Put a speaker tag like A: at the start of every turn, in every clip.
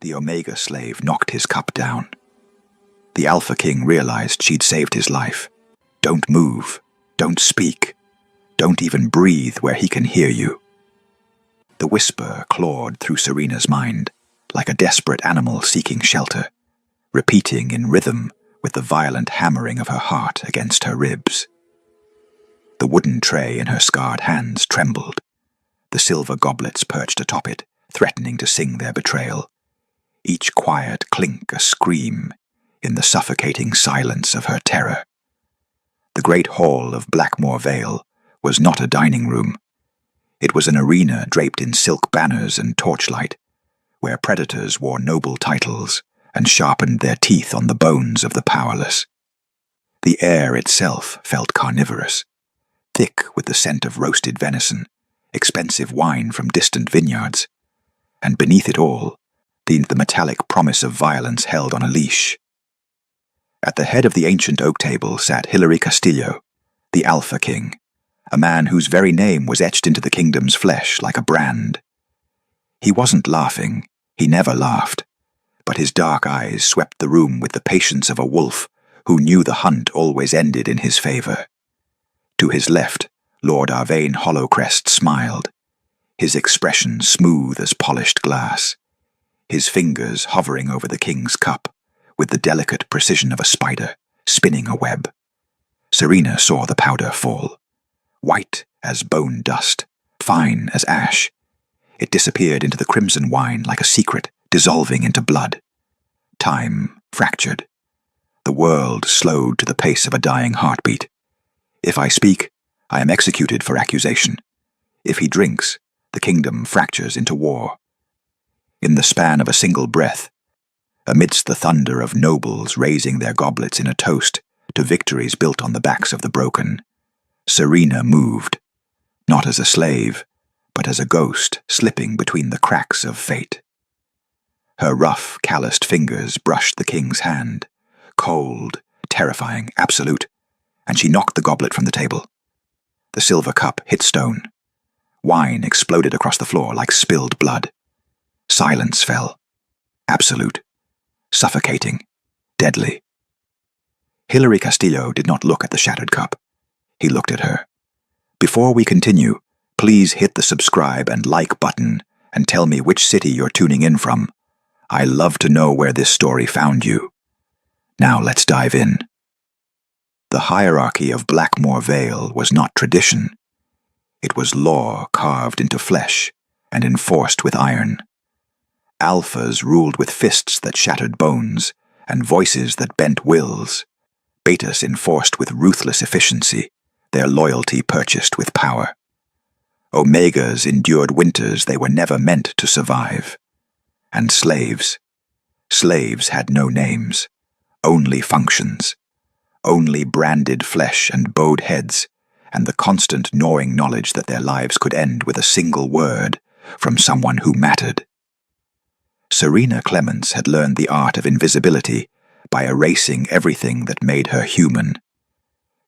A: The Omega slave knocked his cup down. The Alpha King realized she'd saved his life. Don't move. Don't speak. Don't even breathe where he can hear you. The whisper clawed through Serena's mind, like a desperate animal seeking shelter, repeating in rhythm with the violent hammering of her heart against her ribs. The wooden tray in her scarred hands trembled. The silver goblets perched atop it, threatening to sing their betrayal. Each quiet clink a scream in the suffocating silence of her terror. The great hall of Blackmore Vale was not a dining room. It was an arena draped in silk banners and torchlight, where predators wore noble titles and sharpened their teeth on the bones of the powerless. The air itself felt carnivorous, thick with the scent of roasted venison, expensive wine from distant vineyards, and beneath it all leaned the metallic promise of violence held on a leash. At the head of the ancient oak table sat Hilary Castillo, the Alpha King, a man whose very name was etched into the kingdom's flesh like a brand. He wasn't laughing, he never laughed, but his dark eyes swept the room with the patience of a wolf who knew the hunt always ended in his favor. To his left, Lord Arvain Hollowcrest smiled, his expression smooth as polished glass, his fingers hovering over the king's cup, with the delicate precision of a spider spinning a web. Serena saw the powder fall. White as bone dust, fine as ash. It disappeared into the crimson wine like a secret dissolving into blood. Time fractured. The world slowed to the pace of a dying heartbeat. If I speak, I am executed for accusation. If he drinks, the kingdom fractures into war. In the span of a single breath, amidst the thunder of nobles raising their goblets in a toast to victories built on the backs of the broken, Serena moved, not as a slave, but as a ghost slipping between the cracks of fate. Her rough, calloused fingers brushed the king's hand, cold, terrifying, absolute, and she knocked the goblet from the table. The silver cup hit stone. Wine exploded across the floor like spilled blood. Silence fell. Absolute. Suffocating. Deadly. Hilary Castillo did not look at the shattered cup. He looked at her. Before we continue, please hit the subscribe and like button and tell me which city you're tuning in from. I love to know where this story found you. Now let's dive in. The hierarchy of Blackmore Vale was not tradition. It was law carved into flesh and enforced with iron. Alphas ruled with fists that shattered bones and voices that bent wills. Betas enforced with ruthless efficiency, their loyalty purchased with power. Omegas endured winters they were never meant to survive. And slaves. Slaves had no names, only functions, only branded flesh and bowed heads, and the constant gnawing knowledge that their lives could end with a single word from someone who mattered. Serena Clements had learned the art of invisibility by erasing everything that made her human.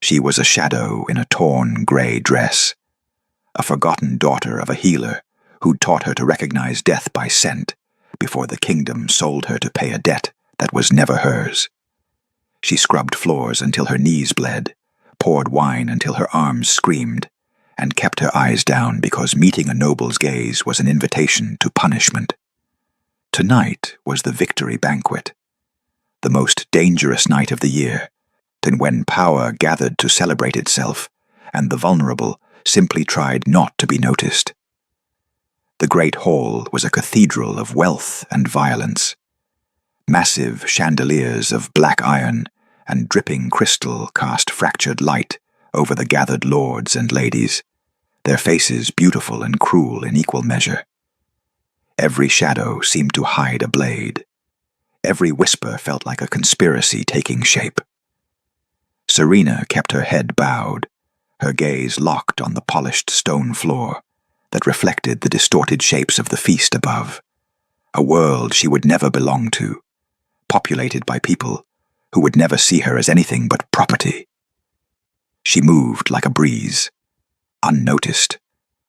A: She was a shadow in a torn gray dress, a forgotten daughter of a healer who'd taught her to recognize death by scent before the kingdom sold her to pay a debt that was never hers. She scrubbed floors until her knees bled, poured wine until her arms screamed, and kept her eyes down because meeting a noble's gaze was an invitation to punishment. Tonight was the victory banquet, the most dangerous night of the year, than when power gathered to celebrate itself and the vulnerable simply tried not to be noticed. The great hall was a cathedral of wealth and violence. Massive chandeliers of black iron and dripping crystal cast fractured light over the gathered lords and ladies, their faces beautiful and cruel in equal measure. Every shadow seemed to hide a blade. Every whisper felt like a conspiracy taking shape. Serena kept her head bowed, her gaze locked on the polished stone floor that reflected the distorted shapes of the feast above, a world she would never belong to, populated by people who would never see her as anything but property. She moved like a breeze, unnoticed,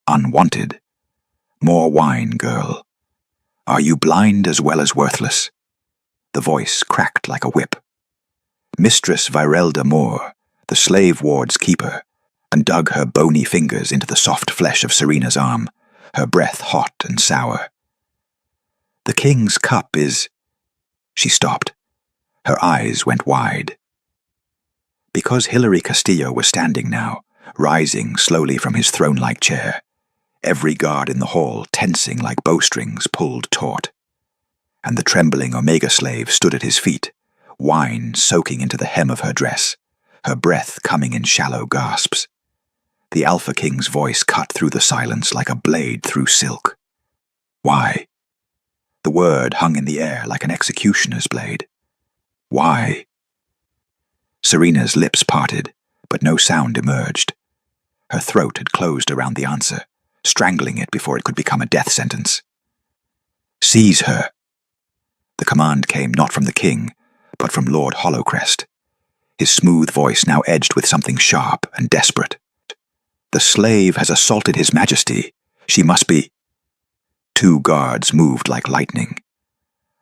A: unwanted. More wine, girl. Are you blind as well as worthless? The voice cracked like a whip. Mistress Virelda Moore, the slave ward's keeper, and dug her bony fingers into the soft flesh of Serena's arm, her breath hot and sour. The king's cup is... She stopped. Her eyes went wide. Because Hilary Castillo was standing now, rising slowly from his throne-like chair, every guard in the hall tensing like bowstrings pulled taut. And the trembling Omega slave stood at his feet, wine soaking into the hem of her dress, her breath coming in shallow gasps. The Alpha King's voice cut through the silence like a blade through silk. Why? The word hung in the air like an executioner's blade. Why? Serena's lips parted, but no sound emerged. Her throat had closed around the answer, strangling it before it could become a death sentence. Seize her! The command came not from the king, but from Lord Hollowcrest, his smooth voice now edged with something sharp and desperate. The slave has assaulted his majesty. She must be... Two guards moved like lightning.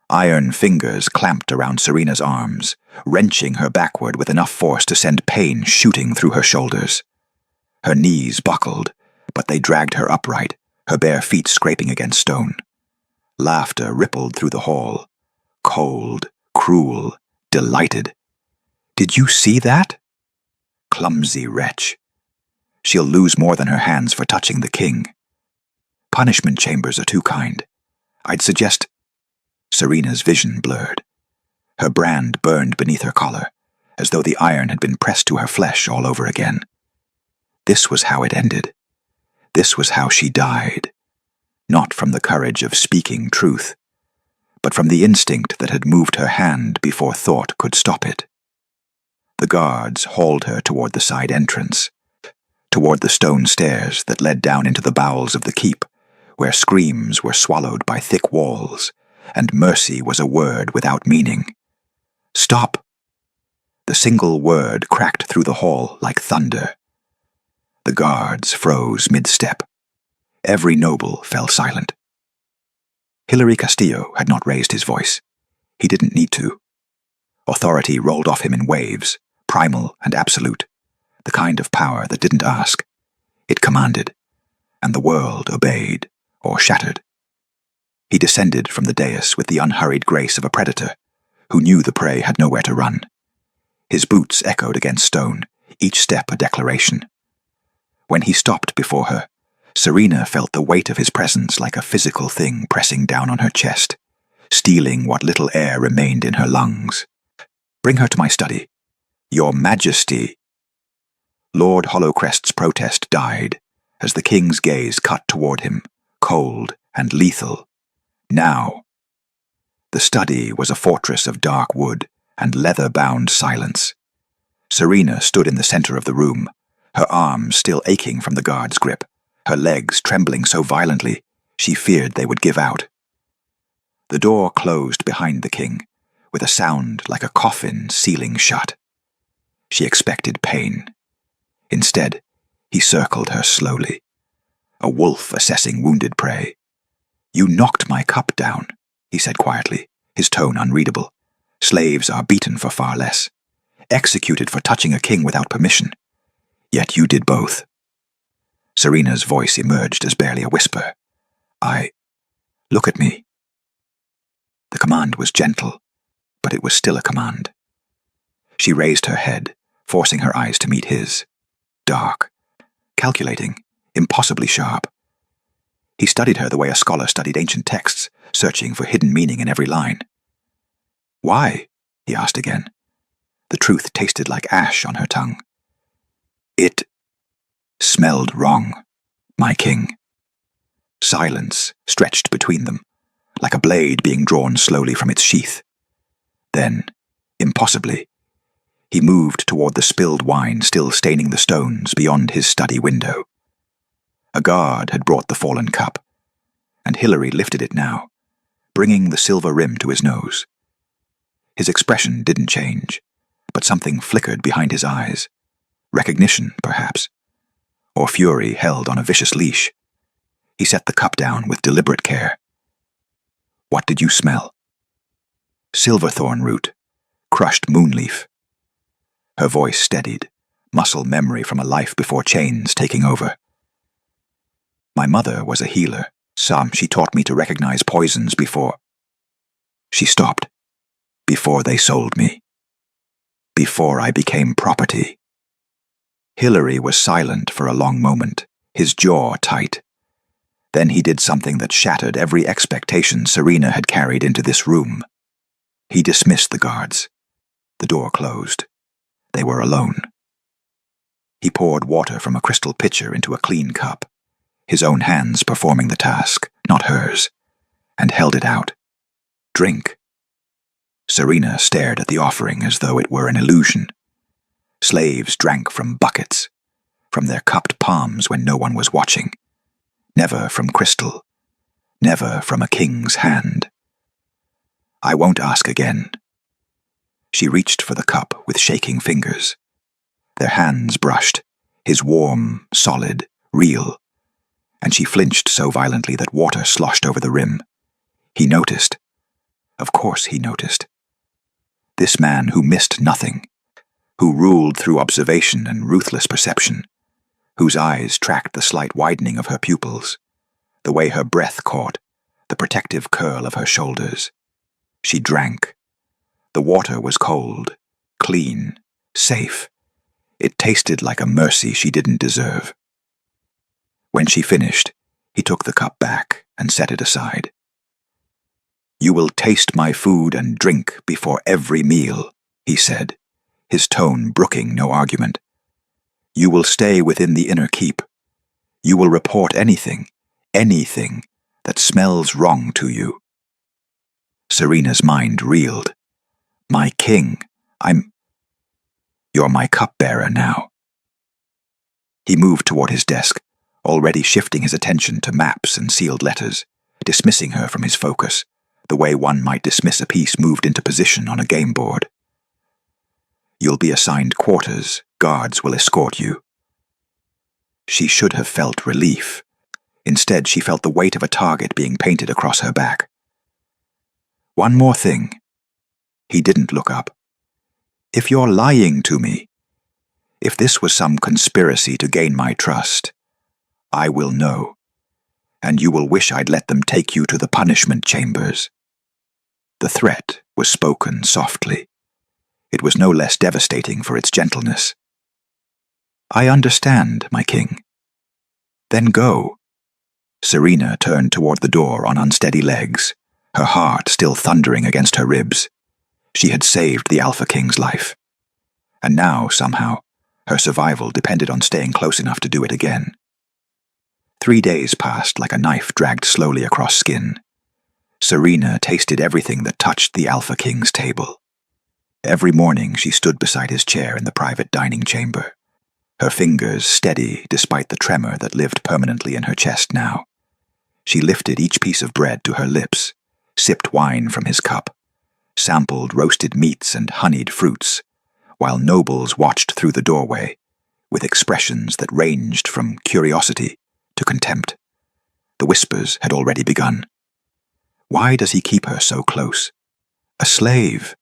A: Iron fingers clamped around Serena's arms, wrenching her backward with enough force to send pain shooting through her shoulders. Her knees buckled, but they dragged her upright, her bare feet scraping against stone. Laughter rippled through the hall. Cold, cruel, delighted. Did you see that? Clumsy wretch. She'll lose more than her hands for touching the king. Punishment chambers are too kind. I'd suggest... Serena's vision blurred. Her brand burned beneath her collar, as though the iron had been pressed to her flesh all over again. This was how it ended. This was how she died. Not from the courage of speaking truth, but from the instinct that had moved her hand before thought could stop it. The guards hauled her toward the side entrance, toward the stone stairs that led down into the bowels of the keep, where screams were swallowed by thick walls, and mercy was a word without meaning. Stop! The single word cracked through the hall like thunder. The guards froze mid-step. Every noble fell silent. Hilary Castillo had not raised his voice. He didn't need to. Authority rolled off him in waves, primal and absolute, the kind of power that didn't ask. It commanded, and the world obeyed, or shattered. He descended from the dais with the unhurried grace of a predator, who knew the prey had nowhere to run. His boots echoed against stone, each step a declaration. When he stopped before her, Serena felt the weight of his presence like a physical thing pressing down on her chest, stealing what little air remained in her lungs. Bring her to my study. Your Majesty. Lord Hollowcrest's protest died, as the king's gaze cut toward him, cold and lethal. Now. The study was a fortress of dark wood and leather-bound silence. Serena stood in the center of the room, her arms still aching from the guard's grip, her legs trembling so violently she feared they would give out. The door closed behind the king, with a sound like a coffin sealing shut. She expected pain. Instead, he circled her slowly, a wolf assessing wounded prey. You knocked my cup down, he said quietly, his tone unreadable. Slaves are beaten for far less, executed for touching a king without permission. Yet you did both. Serena's voice emerged as barely a whisper. Look at me. The command was gentle, but it was still a command. She raised her head, forcing her eyes to meet his. Dark, calculating, impossibly sharp. He studied her the way a scholar studied ancient texts, searching for hidden meaning in every line. Why? He asked again. The truth tasted like ash on her tongue. It smelled wrong, my king. Silence stretched between them, like a blade being drawn slowly from its sheath. Then, impossibly, he moved toward the spilled wine still staining the stones beyond his study window. A guard had brought the fallen cup, and Hilary lifted it now, bringing the silver rim to his nose. His expression didn't change, but something flickered behind his eyes. Recognition, perhaps, or fury held on a vicious leash. He set the cup down with deliberate care. What did you smell? Silverthorn root, crushed moonleaf. Her voice steadied, muscle memory from a life before chains taking over. My mother was a healer. She taught me to recognize poisons before. She stopped. Before they sold me. Before I became property. Hilary was silent for a long moment, his jaw tight. Then he did something that shattered every expectation Serena had carried into this room. He dismissed the guards. The door closed. They were alone. He poured water from a crystal pitcher into a clean cup, his own hands performing the task, not hers, and held it out. Drink. Serena stared at the offering as though it were an illusion. Slaves drank from buckets, from their cupped palms when no one was watching. Never from crystal, never from a king's hand. I won't ask again. She reached for the cup with shaking fingers. Their hands brushed, his warm, solid, real, and she flinched so violently that water sloshed over the rim. He noticed. Of course he noticed. This man who missed nothing, who ruled through observation and ruthless perception, whose eyes tracked the slight widening of her pupils, the way her breath caught, the protective curl of her shoulders. She drank. The water was cold, clean, safe. It tasted like a mercy she didn't deserve. When she finished, he took the cup back and set it aside. "You will taste my food and drink before every meal," he said, his tone brooking no argument. "You will stay within the inner keep. You will report anything that smells wrong to you." Serena's mind reeled. "My king, You're my cupbearer now." He moved toward his desk, already shifting his attention to maps and sealed letters, dismissing her from his focus, the way one might dismiss a piece moved into position on a game board. "You'll be assigned quarters. Guards will escort you." She should have felt relief. Instead, she felt the weight of a target being painted across her back. "One more thing." He didn't look up. "If you're lying to me, if this was some conspiracy to gain my trust, I will know, and you will wish I'd let them take you to the punishment chambers." The threat was spoken softly. It was no less devastating for its gentleness. "I understand, my king." "Then go." Serena turned toward the door on unsteady legs, her heart still thundering against her ribs. She had saved the Alpha King's life. And now, somehow, her survival depended on staying close enough to do it again. 3 days passed like a knife dragged slowly across skin. Serena tasted everything that touched the Alpha King's table. Every morning she stood beside his chair in the private dining chamber, her fingers steady despite the tremor that lived permanently in her chest now. She lifted each piece of bread to her lips, sipped wine from his cup, sampled roasted meats and honeyed fruits, while nobles watched through the doorway, with expressions that ranged from curiosity to contempt. The whispers had already begun. Why does he keep her so close? A slave,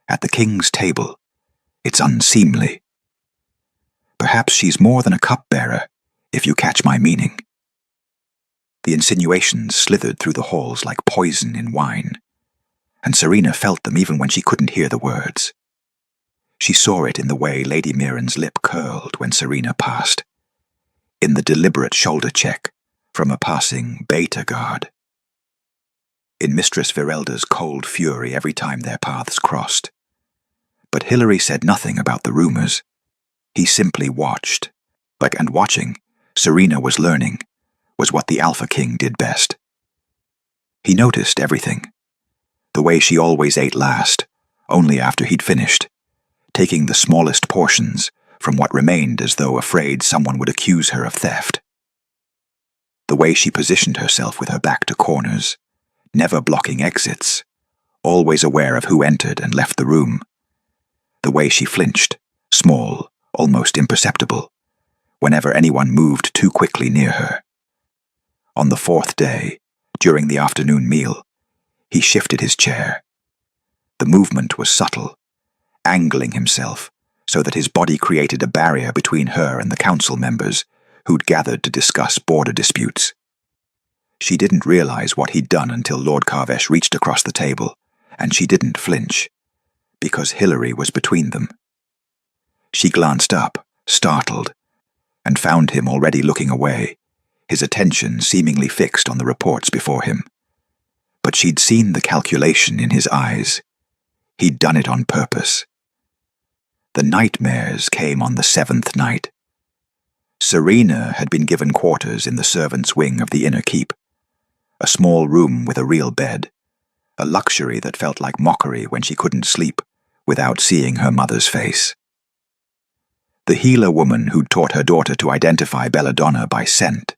A: at the king's table. It's unseemly. Perhaps she's more than a cupbearer, if you catch my meaning. The insinuations slithered through the halls like poison in wine, and Serena felt them even when she couldn't hear the words. She saw it in the way Lady Mirren's lip curled when Serena passed, in the deliberate shoulder check from a passing beta guard, in Mistress Virelda's cold fury every time their paths crossed. But Hilary said nothing about the rumors. He simply watched. And watching, Serena was learning, was what the Alpha King did best. He noticed everything. The way she always ate last, only after he'd finished, taking the smallest portions from what remained as though afraid someone would accuse her of theft. The way she positioned herself with her back to corners, never blocking exits, always aware of who entered and left the room. The way she flinched, small, almost imperceptible, whenever anyone moved too quickly near her. On the 4th day, during the afternoon meal, He shifted his chair. The movement was subtle, angling himself so that his body created a barrier between her and the council members who'd gathered to discuss border disputes. She didn't realize what he'd done until Lord Karvesh reached across the table, and she didn't flinch, because Hillary was between them. She glanced up, startled, and found him already looking away, his attention seemingly fixed on the reports before him. But she'd seen the calculation in his eyes. He'd done it on purpose. The nightmares came on the 7th night. Serena had been given quarters in the servants' wing of the inner keep, a small room with a real bed, a luxury that felt like mockery when she couldn't sleep without seeing her mother's face. The healer woman who'd taught her daughter to identify belladonna by scent,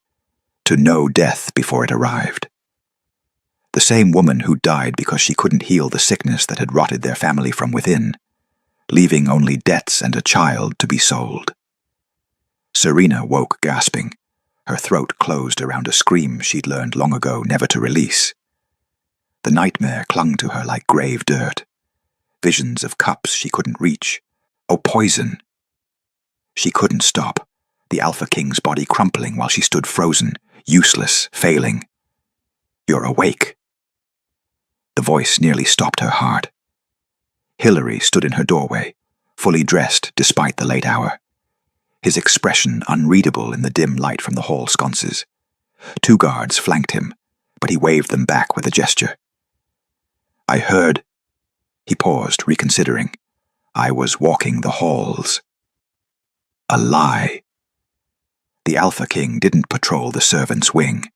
A: to know death before it arrived. The same woman who died because she couldn't heal the sickness that had rotted their family from within, leaving only debts and a child to be sold. Serena woke gasping, her throat closed around a scream she'd learned long ago never to release. The nightmare clung to her like grave dirt. Visions of cups she couldn't reach. Oh, poison! She couldn't stop, the Alpha King's body crumpling while she stood frozen, useless, failing. "You're awake." The voice nearly stopped her heart. Hillary stood in her doorway, fully dressed despite the late hour, his expression unreadable in the dim light from the hall sconces. 2 guards flanked him, but he waved them back with a gesture. "I heard..." He paused, reconsidering. "I was walking the halls." A lie. The Alpha King didn't patrol the servants' wing.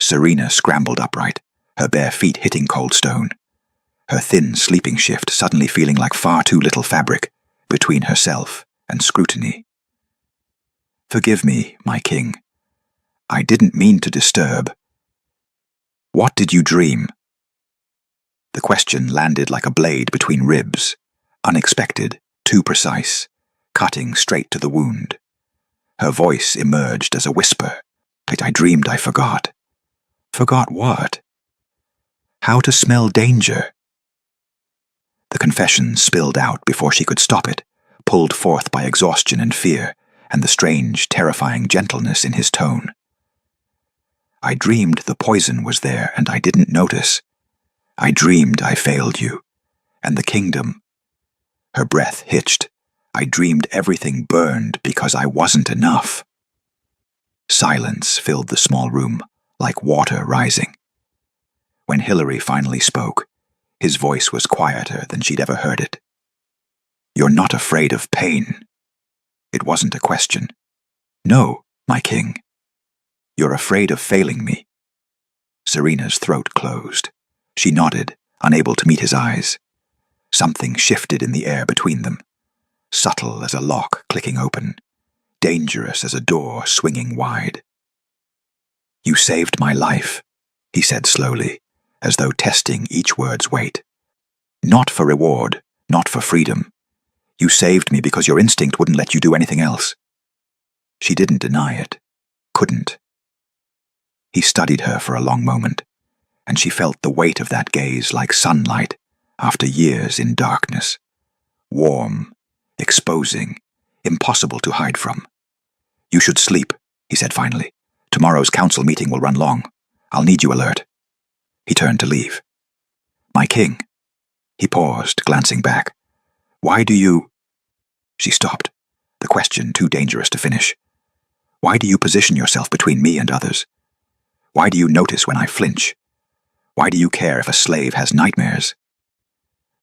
A: Serena scrambled upright, her bare feet hitting cold stone, her thin sleeping shift suddenly feeling like far too little fabric between herself and scrutiny. "Forgive me, my king. I didn't mean to disturb. What did you dream?" The question landed like a blade between ribs, unexpected, too precise, cutting straight to the wound. Her voice emerged as a whisper. "I dreamed I forgot." "Forgot what?" "How to smell danger." The confession spilled out before she could stop it, pulled forth by exhaustion and fear, and the strange, terrifying gentleness in his tone. "I dreamed the poison was there, and I didn't notice. I dreamed I failed you, and the kingdom." Her breath hitched. "I dreamed everything burned because I wasn't enough." Silence filled the small room, like water rising. When Hillary finally spoke, his voice was quieter than she'd ever heard it. "You're not afraid of pain." It wasn't a question. "No, my king." "You're afraid of failing me." Serena's throat closed. She nodded, unable to meet his eyes. Something shifted in the air between them, subtle as a lock clicking open, dangerous as a door swinging wide. "You saved my life," he said slowly, as though testing each word's weight. "Not for reward, not for freedom. You saved me because your instinct wouldn't let you do anything else." She didn't deny it. Couldn't. He studied her for a long moment, and she felt the weight of that gaze like sunlight after years in darkness. Warm, exposing, impossible to hide from. "You should sleep," he said finally. "Tomorrow's council meeting will run long. I'll need you alert." He turned to leave. "My king." He paused, glancing back. "Why do you..." She stopped, the question too dangerous to finish. "Why do you position yourself between me and others? Why do you notice when I flinch? Why do you care if a slave has nightmares?"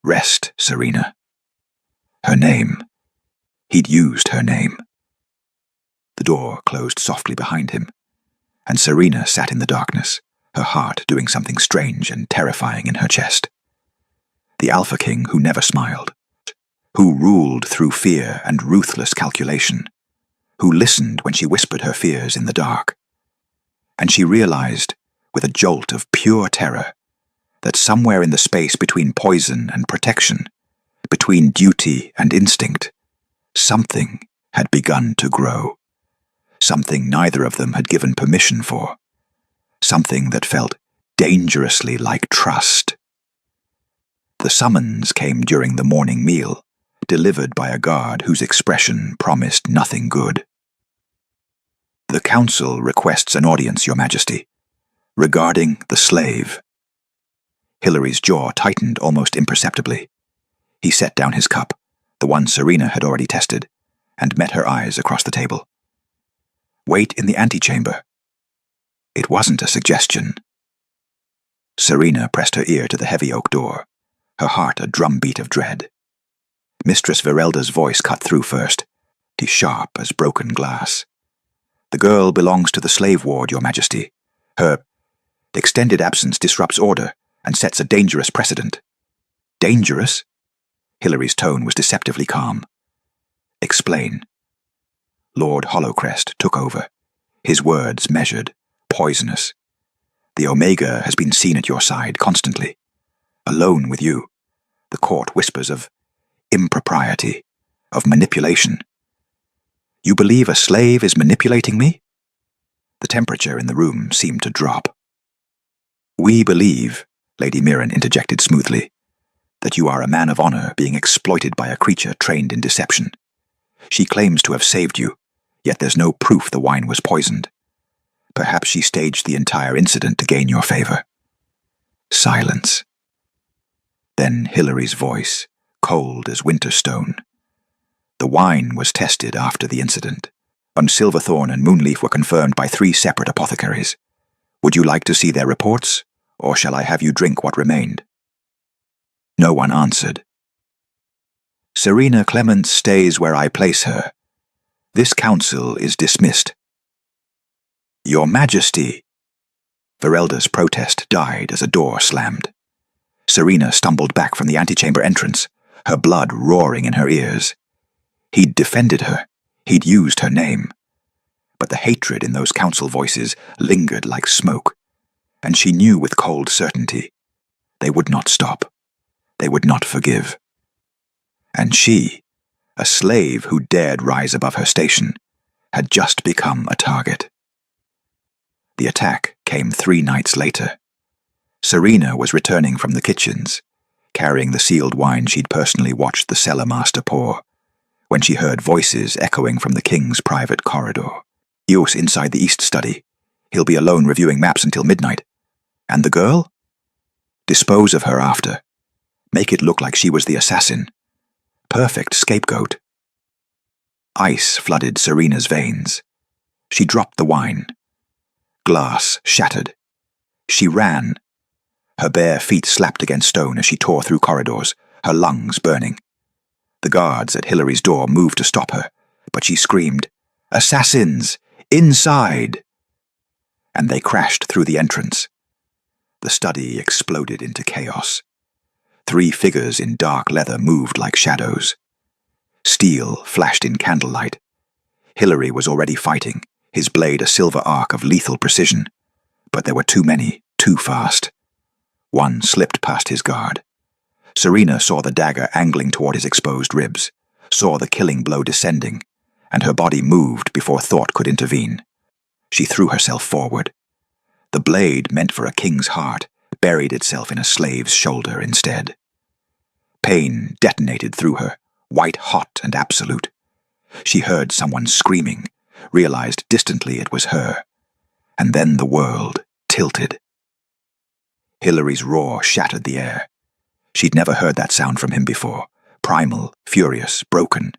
A: "Rest, Serena." Her name. He'd used her name. The door closed softly behind him, and Serena sat in the darkness, her heart doing something strange and terrifying in her chest. The Alpha King who never smiled, who ruled through fear and ruthless calculation, who listened when she whispered her fears in the dark. And she realized, with a jolt of pure terror, that somewhere in the space between poison and protection, between duty and instinct, something had begun to grow. Something neither of them had given permission for. Something that felt dangerously like trust. The summons came during the morning meal, delivered by a guard whose expression promised nothing good. "The council requests an audience, Your Majesty, regarding the slave." Hilary's jaw tightened almost imperceptibly. He set down his cup, the one Serena had already tested, and met her eyes across the table. "Wait in the antechamber." It wasn't a suggestion. Serena pressed her ear to the heavy oak door, her heart a drumbeat of dread. Mistress Virelda's voice cut through first, sharp as broken glass. "The girl belongs to the slave ward, Your Majesty. Her extended absence disrupts order and sets a dangerous precedent." "Dangerous?" Hilary's tone was deceptively calm. "Explain." Lord Hollowcrest took over, his words measured, poisonous. "The Omega has been seen at your side constantly, alone with you. The court whispers of impropriety, of manipulation." "You believe a slave is manipulating me?" The temperature in the room seemed to drop. "We believe," Lady Mirren interjected smoothly, "that you are a man of honor being exploited by a creature trained in deception. She claims to have saved you, yet there's no proof the wine was poisoned. Perhaps she staged the entire incident to gain your favor." Silence. Then Hilary's voice, cold as winter stone. "The wine was tested after the incident, and Silverthorn and Moonleaf were confirmed by 3 separate apothecaries. Would you like to see their reports, or shall I have you drink what remained?" No one answered. "Serena Clements stays where I place her. This council is dismissed." "Your Majesty!" Virelda's protest died as a door slammed. Serena stumbled back from the antechamber entrance, her blood roaring in her ears. He'd defended her. He'd used her name. But the hatred in those council voices lingered like smoke, and she knew with cold certainty they would not stop. They would not forgive. And she, a slave who dared rise above her station, had just become a target. The attack came 3 nights later. Serena was returning from the kitchens, carrying the sealed wine she'd personally watched the cellar master pour, when she heard voices echoing from the king's private corridor. "Eos inside the east study. He'll be alone reviewing maps until midnight. And the girl? Dispose of her after. Make it look like she was the assassin. Perfect scapegoat." Ice flooded Serena's veins. She dropped the wine. Glass shattered. She ran. Her bare feet slapped against stone as she tore through corridors, her lungs burning. The guards at Hilary's door moved to stop her, but she screamed, "Assassins! Inside!" And they crashed through the entrance. The study exploded into chaos. 3 figures in dark leather moved like shadows. Steel flashed in candlelight. Hilary was already fighting, his blade a silver arc of lethal precision. But there were too many, too fast. One slipped past his guard. Serena saw the dagger angling toward his exposed ribs, saw the killing blow descending, and her body moved before thought could intervene. She threw herself forward. The blade meant for a king's heart buried itself in a slave's shoulder instead. Pain detonated through her, white-hot and absolute. She heard someone screaming, realized distantly it was her, and then the world tilted. Hilary's roar shattered the air. She'd never heard that sound from him before, primal, furious, broken.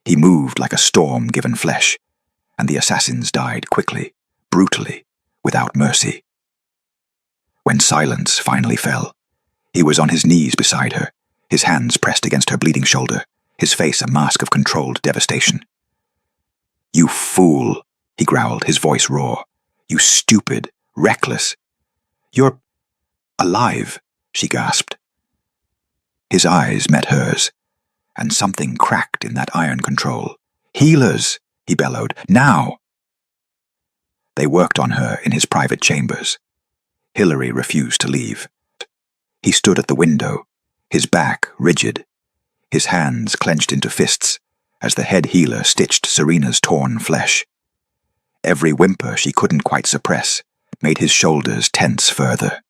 A: He moved like a storm given flesh, and the assassins died quickly, brutally, without mercy. When silence finally fell, he was on his knees beside her, his hands pressed against her bleeding shoulder, his face a mask of controlled devastation. "You fool," he growled, his voice raw. "You stupid, reckless. You're alive," she gasped. His eyes met hers, and something cracked in that iron control. "Healers," he bellowed, "now!" They worked on her in his private chambers. Hilary refused to leave. He stood at the window, his back rigid, his hands clenched into fists as the head healer stitched Serena's torn flesh. Every whimper she couldn't quite suppress made his shoulders tense further.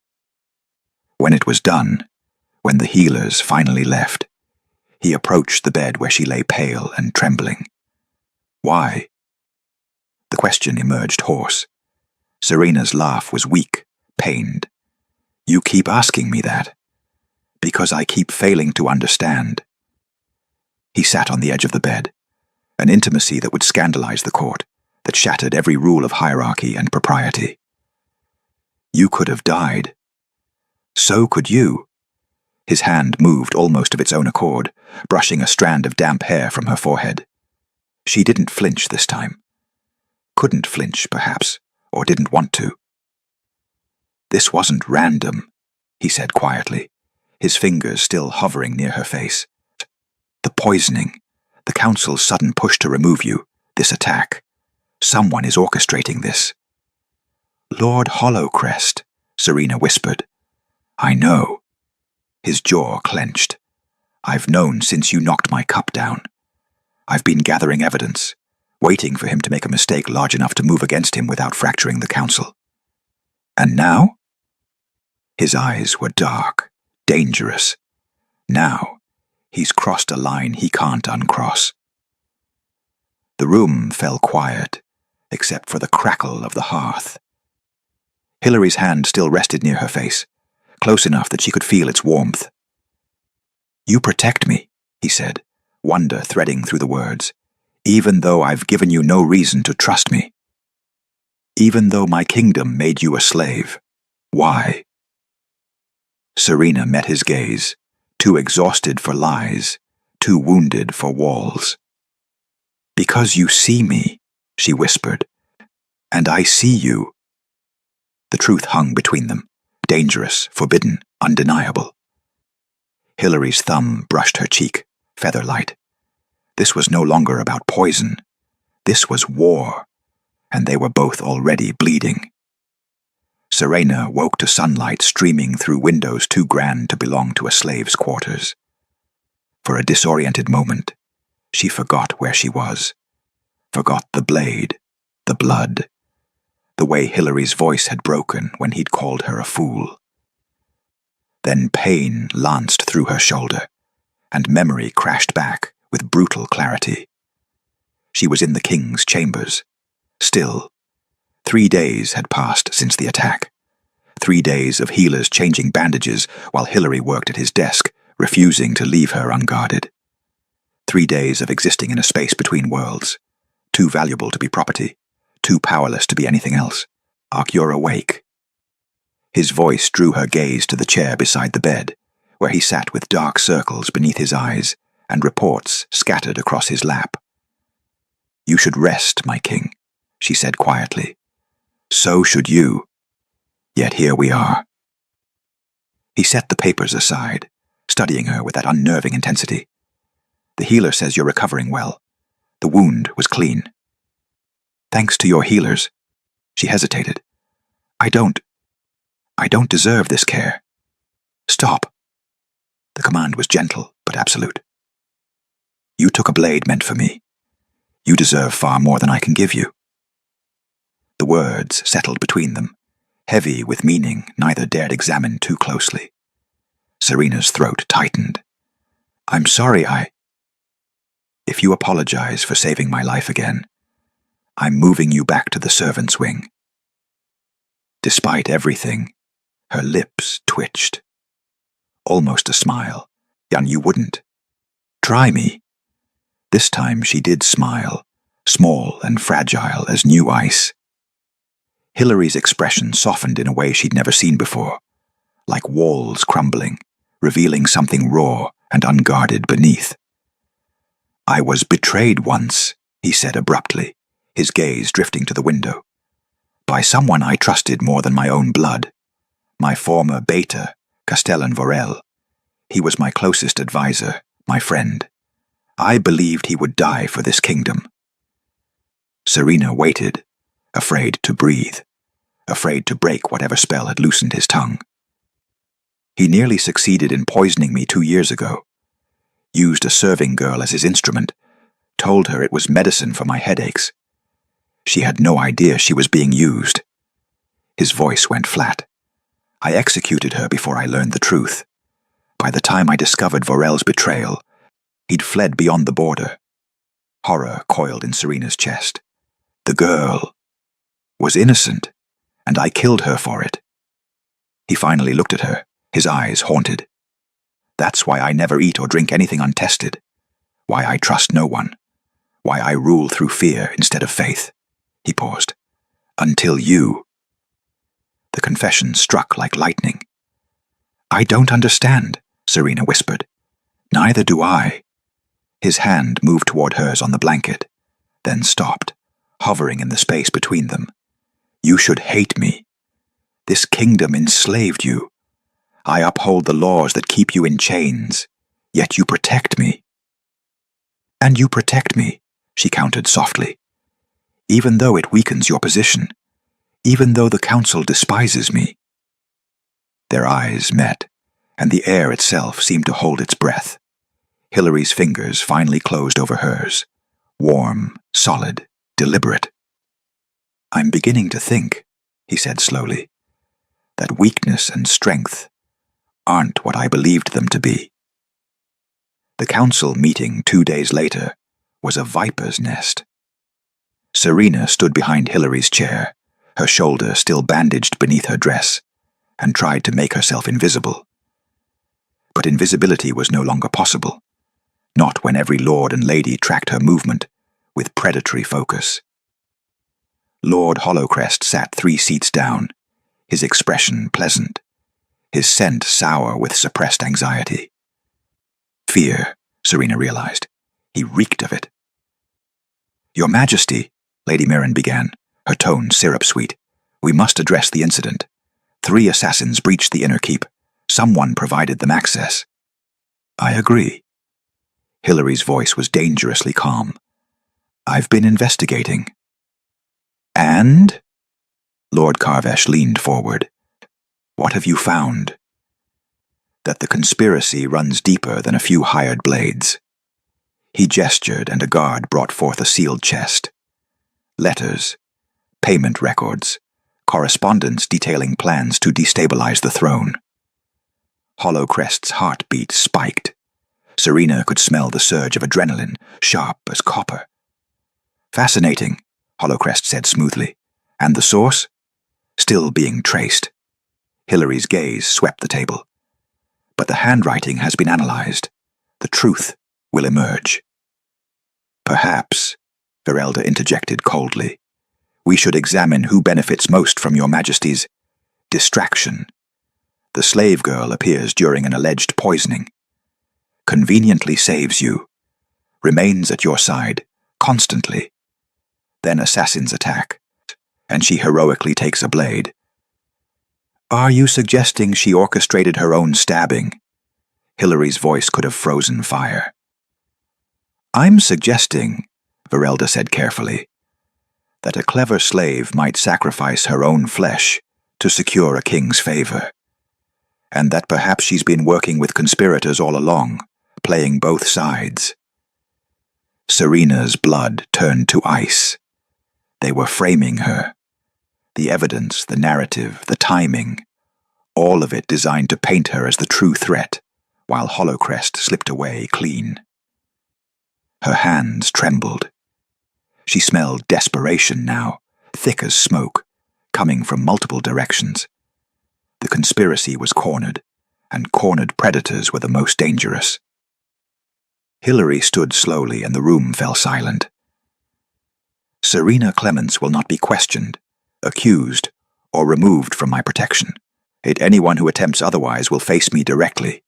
A: When it was done, when the healers finally left, he approached the bed where she lay pale and trembling. Why? The question emerged hoarse. Serena's laugh was weak, pained. You keep asking me that, because I keep failing to understand. He sat on the edge of the bed, an intimacy that would scandalize the court, that shattered every rule of hierarchy and propriety. You could have died. So could you. His hand moved almost of its own accord, brushing a strand of damp hair from her forehead. She didn't flinch this time. Couldn't flinch, perhaps, or didn't want to. This wasn't random, he said quietly, his fingers still hovering near her face. The poisoning, the council's sudden push to remove you, this attack. Someone is orchestrating this. Lord Hollowcrest, Serena whispered. I know. His jaw clenched. I've known since you knocked my cup down. I've been gathering evidence, waiting for him to make a mistake large enough to move against him without fracturing the council. And now? His eyes were dark, dangerous. Now, he's crossed a line he can't uncross. The room fell quiet, except for the crackle of the hearth. Hilary's hand still rested near her face, close enough that she could feel its warmth. You protect me, he said, wonder threading through the words, even though I've given you no reason to trust me. Even though my kingdom made you a slave. Why? Serena met his gaze, too exhausted for lies, too wounded for walls. Because you see me, she whispered, and I see you. The truth hung between them, dangerous, forbidden, undeniable. Hilary's thumb brushed her cheek, feather-light. This was no longer about poison. This was war, and they were both already bleeding. Serena woke to sunlight streaming through windows too grand to belong to a slave's quarters. For a disoriented moment, she forgot where she was, forgot the blade, the blood, the way Hilary's voice had broken when he'd called her a fool. Then pain lanced through her shoulder, and memory crashed back with brutal clarity. She was in the king's chambers. Still, 3 days had passed since the attack. 3 days of healers changing bandages while Hilary worked at his desk, refusing to leave her unguarded. 3 days of existing in a space between worlds, too valuable to be property, too powerless to be anything else. Ark, you're awake. His voice drew her gaze to the chair beside the bed, where he sat with dark circles beneath his eyes and reports scattered across his lap. You should rest, my king, she said quietly. So should you. Yet here we are. He set the papers aside, studying her with that unnerving intensity. The healer says you're recovering well. The wound was clean. Thanks to your healers. She hesitated. I don't deserve this care. Stop. The command was gentle but absolute. You took a blade meant for me. You deserve far more than I can give you. The words settled between them, heavy with meaning neither dared examine too closely. Serena's throat tightened. I'm sorry If you apologize for saving my life again, I'm moving you back to the servants' wing. Despite everything, her lips twitched. Almost a smile. And you wouldn't. Try me. This time she did smile, small and fragile as new ice. Hilary's expression softened in a way she'd never seen before, like walls crumbling, revealing something raw and unguarded beneath. I was betrayed once, he said abruptly, his gaze drifting to the window. By someone I trusted more than my own blood. My former beta, Castellan Vorel. He was my closest advisor, my friend. I believed he would die for this kingdom. Serena waited, afraid to breathe, afraid to break whatever spell had loosened his tongue. He nearly succeeded in poisoning me 2 years ago. Used a serving girl as his instrument, told her it was medicine for my headaches. She had no idea she was being used. His voice went flat. I executed her before I learned the truth. By the time I discovered Vorel's betrayal, he'd fled beyond the border. Horror coiled in Serena's chest. The girl was innocent, and I killed her for it. He finally looked at her, his eyes haunted. That's why I never eat or drink anything untested. Why I trust no one. Why I rule through fear instead of faith. He paused. Until you. The confession struck like lightning. I don't understand, Serena whispered. Neither do I. His hand moved toward hers on the blanket, then stopped, hovering in the space between them. You should hate me. This kingdom enslaved you. I uphold the laws that keep you in chains, yet you protect me. And you protect me, she countered softly. Even though it weakens your position, even though the council despises me. Their eyes met, and the air itself seemed to hold its breath. Hilary's fingers finally closed over hers, warm, solid, deliberate. I'm beginning to think, he said slowly, that weakness and strength aren't what I believed them to be. The council meeting 2 days later was a viper's nest. Serena stood behind Hilary's chair, her shoulder still bandaged beneath her dress, and tried to make herself invisible. But invisibility was no longer possible, not when every lord and lady tracked her movement with predatory focus. Lord Hollowcrest sat 3 seats down, his expression pleasant, his scent sour with suppressed anxiety. Fear, Serena realized. He reeked of it. Your Majesty, Lady Mirren began, her tone syrup-sweet, we must address the incident. 3 assassins breached the inner keep. Someone provided them access. I agree. Hilary's voice was dangerously calm. I've been investigating. And? Lord Karvesh leaned forward. What have you found? That the conspiracy runs deeper than a few hired blades. He gestured, and a guard brought forth a sealed chest. Letters, payment records, correspondence detailing plans to destabilize the throne. Hollowcrest's heartbeat spiked. Serena could smell the surge of adrenaline, sharp as copper. Fascinating, Hollowcrest said smoothly. And the source? Still being traced. Hilary's gaze swept the table. But the handwriting has been analyzed. The truth will emerge. Perhaps, Verelda interjected coldly, we should examine who benefits most from your Majesty's distraction. The slave girl appears during an alleged poisoning. Conveniently saves you. Remains at your side, constantly. Then assassins attack, and she heroically takes a blade. Are you suggesting she orchestrated her own stabbing? Hilary's voice could have frozen fire. I'm suggesting, Verelda said carefully, that a clever slave might sacrifice her own flesh to secure a king's favor, and that perhaps she's been working with conspirators all along, playing both sides. Serena's blood turned to ice. They were framing her. The evidence, the narrative, the timing, all of it designed to paint her as the true threat, while Hollowcrest slipped away clean. Her hands trembled. She smelled desperation now, thick as smoke, coming from multiple directions. The conspiracy was cornered, and cornered predators were the most dangerous. Hilary stood slowly, and the room fell silent. Serena Clements will not be questioned, accused, or removed from my protection. Anyone who attempts otherwise will face me directly.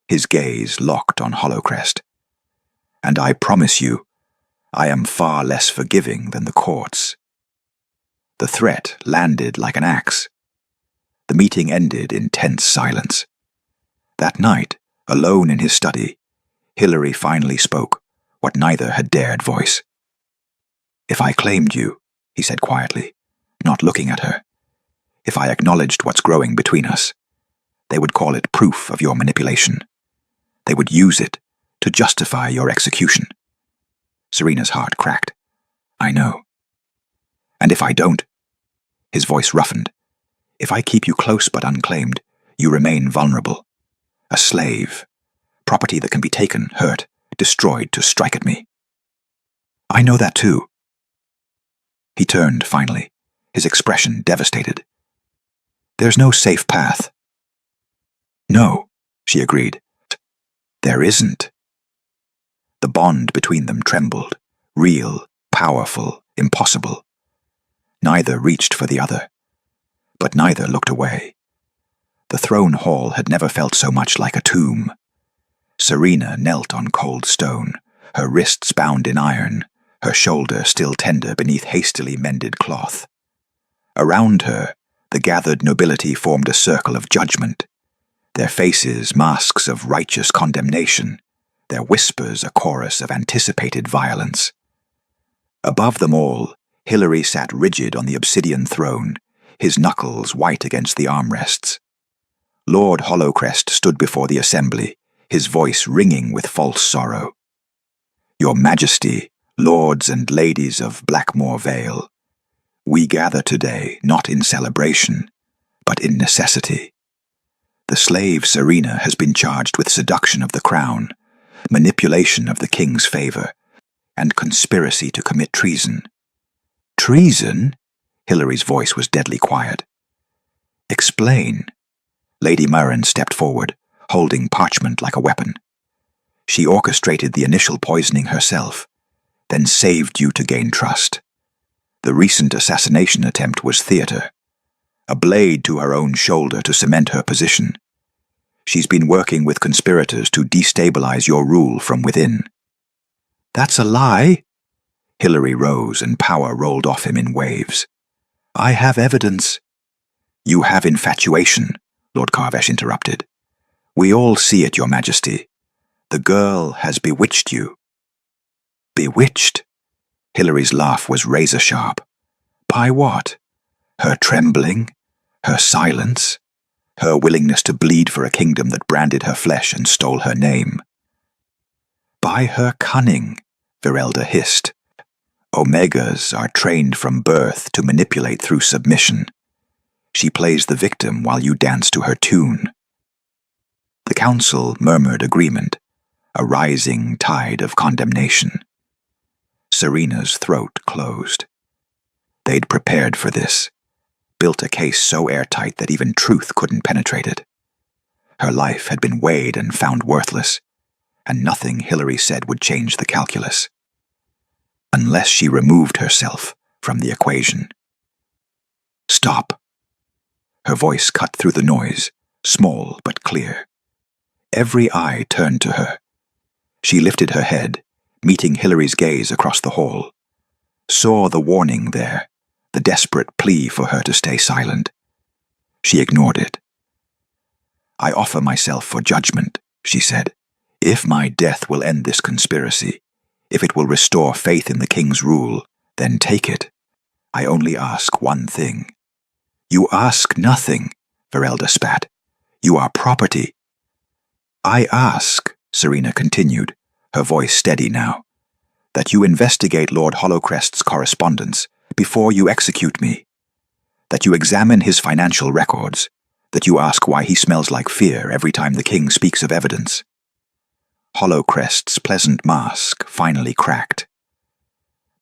A: His gaze locked on Hollowcrest. And I promise you, I am far less forgiving than the courts. The threat landed like an axe. The meeting ended in tense silence. That night, alone in his study, Hilary finally spoke, what neither had dared voice. If I claimed you, he said quietly, not looking at her, if I acknowledged what's growing between us, they would call it proof of your manipulation. They would use it to justify your execution. Serena's heart cracked. I know. And if I don't, his voice roughened, If I keep you close but unclaimed, you remain vulnerable. A slave. Property that can be taken, hurt, destroyed to strike at me. I know that too. He turned finally, his expression devastated. There's no safe path. No, she agreed. There isn't. The bond between them trembled, real, powerful, impossible. Neither reached for the other, but neither looked away. The throne hall had never felt so much like a tomb. Serena knelt on cold stone, her wrists bound in iron, her shoulder still tender beneath hastily mended cloth. Around her, the gathered nobility formed a circle of judgment, their faces masks of righteous condemnation, their whispers a chorus of anticipated violence. Above them all, Hilary sat rigid on the obsidian throne, his knuckles white against the armrests. Lord Hollowcrest stood before the assembly, his voice ringing with false sorrow. Your Majesty, lords and ladies of Blackmoor Vale, we gather today not in celebration, but in necessity. The slave Serena has been charged with seduction of the crown, manipulation of the king's favor, and conspiracy to commit treason. Treason? Hilary's voice was deadly quiet. Explain. Lady Murren stepped forward, holding parchment like a weapon. She orchestrated the initial poisoning herself, then saved you to gain trust. The recent assassination attempt was theater, a blade to her own shoulder to cement her position. She's been working with conspirators to destabilize your rule from within. That's a lie. Hilary rose and power rolled off him in waves. I have evidence. You have infatuation, Lord Carvesh interrupted. We all see it, Your Majesty. The girl has bewitched you. Bewitched? Hilary's laugh was razor-sharp. By what? Her trembling? Her silence? Her willingness to bleed for a kingdom that branded her flesh and stole her name? By her cunning, Virelda hissed. Omegas are trained from birth to manipulate through submission. She plays the victim while you dance to her tune. The council murmured agreement, a rising tide of condemnation. Serena's throat closed. They'd prepared for this, built a case so airtight that even truth couldn't penetrate it. Her life had been weighed and found worthless, and nothing Hilary said would change the calculus. Unless she removed herself from the equation. Stop. Her voice cut through the noise, small but clear. Every eye turned to her. She lifted her head, meeting Hilary's gaze across the hall, saw the warning there, the desperate plea for her to stay silent. She ignored it. I offer myself for judgment, she said. If my death will end this conspiracy, if it will restore faith in the king's rule, then take it. I only ask one thing. You ask nothing, Virelda spat. You are property. I ask, Serena continued, her voice steady now, that you investigate Lord Hollowcrest's correspondence before you execute me, that you examine his financial records, that you ask why he smells like fear every time the king speaks of evidence. Hollowcrest's pleasant mask finally cracked.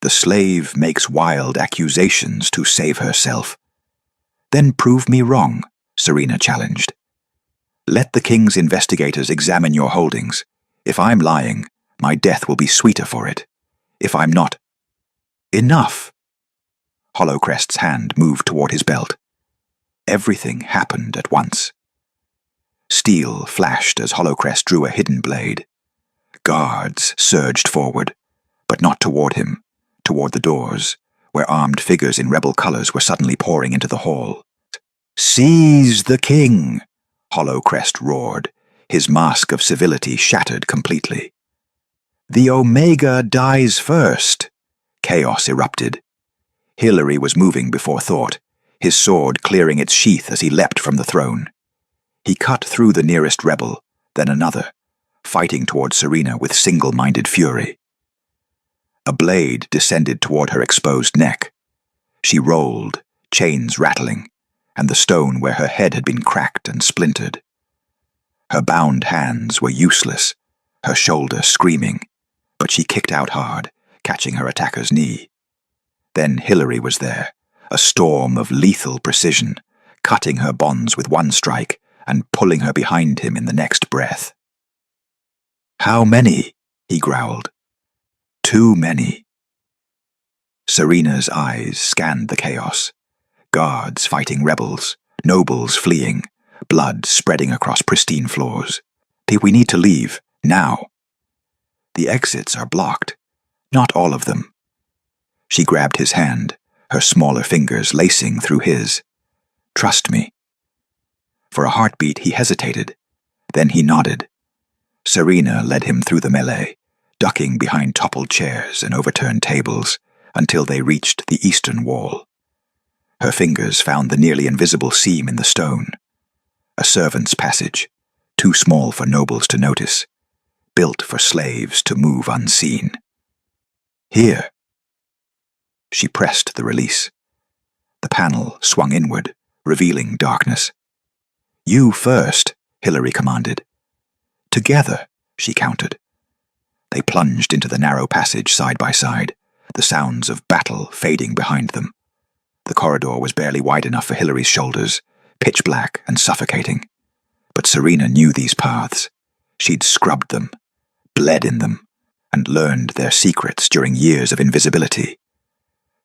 A: The slave makes wild accusations to save herself. Then prove me wrong, Serena challenged. Let the king's investigators examine your holdings. If I'm lying, my death will be sweeter for it. If I'm not... Enough! Hollowcrest's hand moved toward his belt. Everything happened at once. Steel flashed as Hollowcrest drew a hidden blade. Guards surged forward, but not toward him, toward the doors, where armed figures in rebel colors were suddenly pouring into the hall. Seize the king! Hollowcrest roared, his mask of civility shattered completely. The Omega dies first! Chaos erupted. Hilary was moving before thought, his sword clearing its sheath as he leapt from the throne. He cut through the nearest rebel, then another, fighting toward Serena with single-minded fury. A blade descended toward her exposed neck. She rolled, chains rattling, and the stone where her head had been cracked and splintered. Her bound hands were useless, her shoulder screaming, but she kicked out hard, catching her attacker's knee. Then Hilary was there, a storm of lethal precision, cutting her bonds with one strike and pulling her behind him in the next breath. "How many?" he growled. "Too many." Serena's eyes scanned the chaos. Guards fighting rebels, nobles fleeing, blood spreading across pristine floors. "We need to leave, now." "The exits are blocked." "Not all of them." She grabbed his hand, her smaller fingers lacing through his. "Trust me." For a heartbeat he hesitated. Then he nodded. Serena led him through the melee, ducking behind toppled chairs and overturned tables, until they reached the eastern wall. Her fingers found the nearly invisible seam in the stone. A servant's passage, too small for nobles to notice, built for slaves to move unseen. "Here." She pressed the release. The panel swung inward, revealing darkness. "You first," Hilary commanded. "Together," she countered. They plunged into the narrow passage side by side, the sounds of battle fading behind them. The corridor was barely wide enough for Hilary's shoulders, pitch black and suffocating. But Serena knew these paths. She'd scrubbed them, bled in them, and learned their secrets during years of invisibility.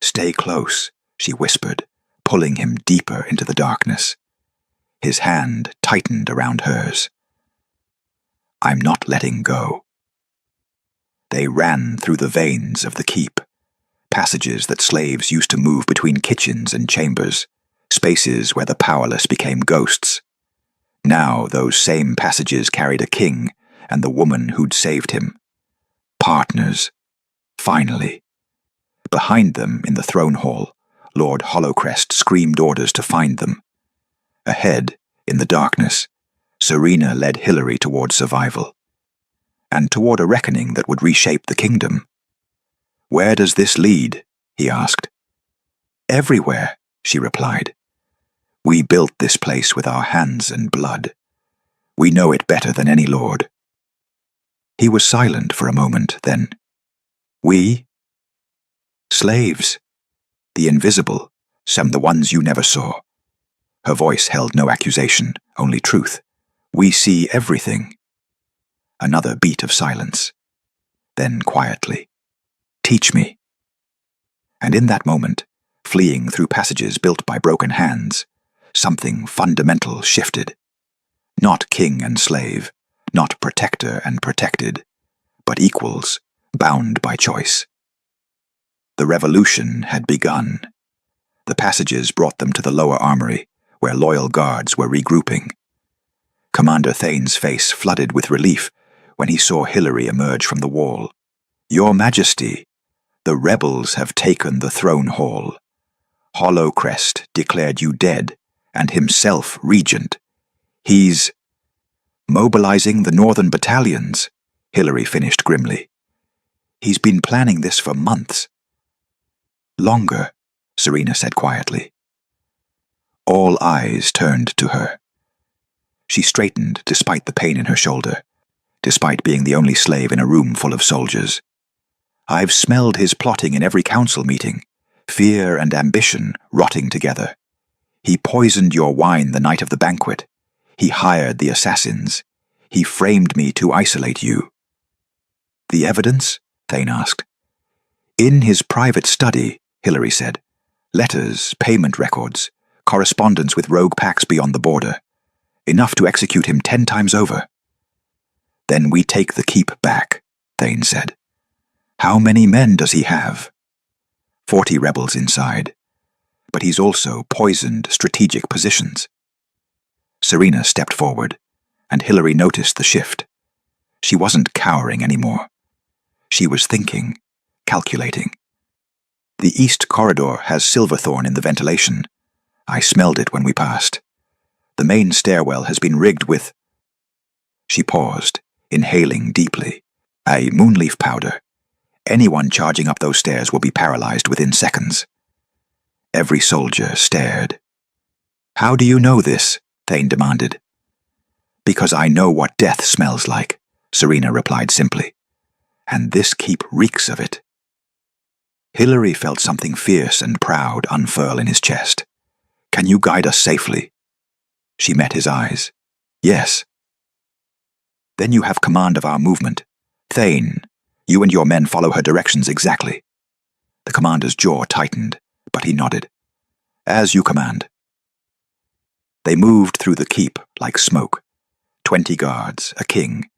A: "Stay close," she whispered, pulling him deeper into the darkness. His hand tightened around hers. "I'm not letting go." They ran through the veins of the keep, passages that slaves used to move between kitchens and chambers, spaces where the powerless became ghosts. Now those same passages carried a king and the woman who'd saved him. Partners. Finally. Behind them in the throne hall, Lord Hollowcrest screamed orders to find them. Ahead, in the darkness, Serena led Hilary toward survival, and toward a reckoning that would reshape the kingdom. "Where does this lead?" he asked. "Everywhere," she replied. "We built this place with our hands and blood. We know it better than any lord." He was silent for a moment, then. "We?" "Slaves. The invisible, some the ones you never saw." Her voice held no accusation, only truth. "We see everything." Another beat of silence. Then quietly, "Teach me." And in that moment, fleeing through passages built by broken hands, something fundamental shifted. Not king and slave, not protector and protected, but equals, bound by choice. The revolution had begun. The passages brought them to the lower armory, where loyal guards were regrouping. Commander Thane's face flooded with relief when he saw Hilary emerge from the wall. "Your Majesty, the rebels have taken the throne hall. Hollowcrest declared you dead, and himself regent. He's mobilizing the northern battalions," Hilary finished grimly. "He's been planning this for months." "Longer," Serena said quietly. All eyes turned to her. She straightened despite the pain in her shoulder, despite being the only slave in a room full of soldiers. "I've smelled his plotting in every council meeting, fear and ambition rotting together. He poisoned your wine the night of the banquet. He hired the assassins. He framed me to isolate you." "The evidence?" Thane asked. "In his private study," Hilary said. "Letters, payment records, correspondence with rogue packs beyond the border. Enough to execute him 10 times over." "Then we take the keep back," Thane said. "How many men does he have?" 40 rebels inside. But he's also poisoned strategic positions. Serena stepped forward, and Hilary noticed the shift. She wasn't cowering anymore. She was thinking, calculating. "The east corridor has silverthorn in the ventilation. I smelled it when we passed. The main stairwell has been rigged with—" She paused, inhaling deeply. "A moonleaf powder. Anyone charging up those stairs will be paralyzed within seconds." Every soldier stared. How do you know this? Thane demanded. Because I know what death smells like, Serena replied simply. And this keep reeks of it. Hilary felt something fierce and proud unfurl in his chest. Can you guide us safely? She met his eyes. Yes. Then you have command of our movement. Thane, you and your men follow her directions exactly. The commander's jaw tightened, but he nodded. As you command. They moved through the keep like smoke. 20 guards, a king,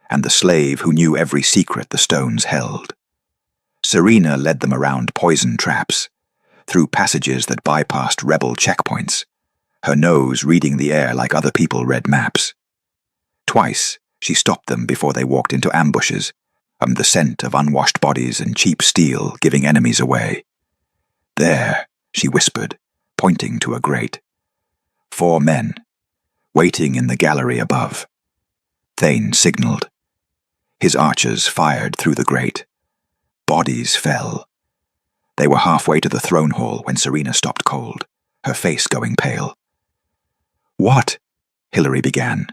A: and the slave who knew every secret the stones held. Serena led them around poison traps, through passages that bypassed rebel checkpoints, her nose reading the air like other people read maps. Twice, she stopped them before they walked into ambushes, the scent of unwashed bodies and cheap steel giving enemies away. There, she whispered, pointing to a grate. 4 men, waiting in the gallery above. Thane signaled. His archers fired through the grate. Bodies fell. They were halfway to the throne hall when Serena stopped cold, her face going pale. What? Hilary began.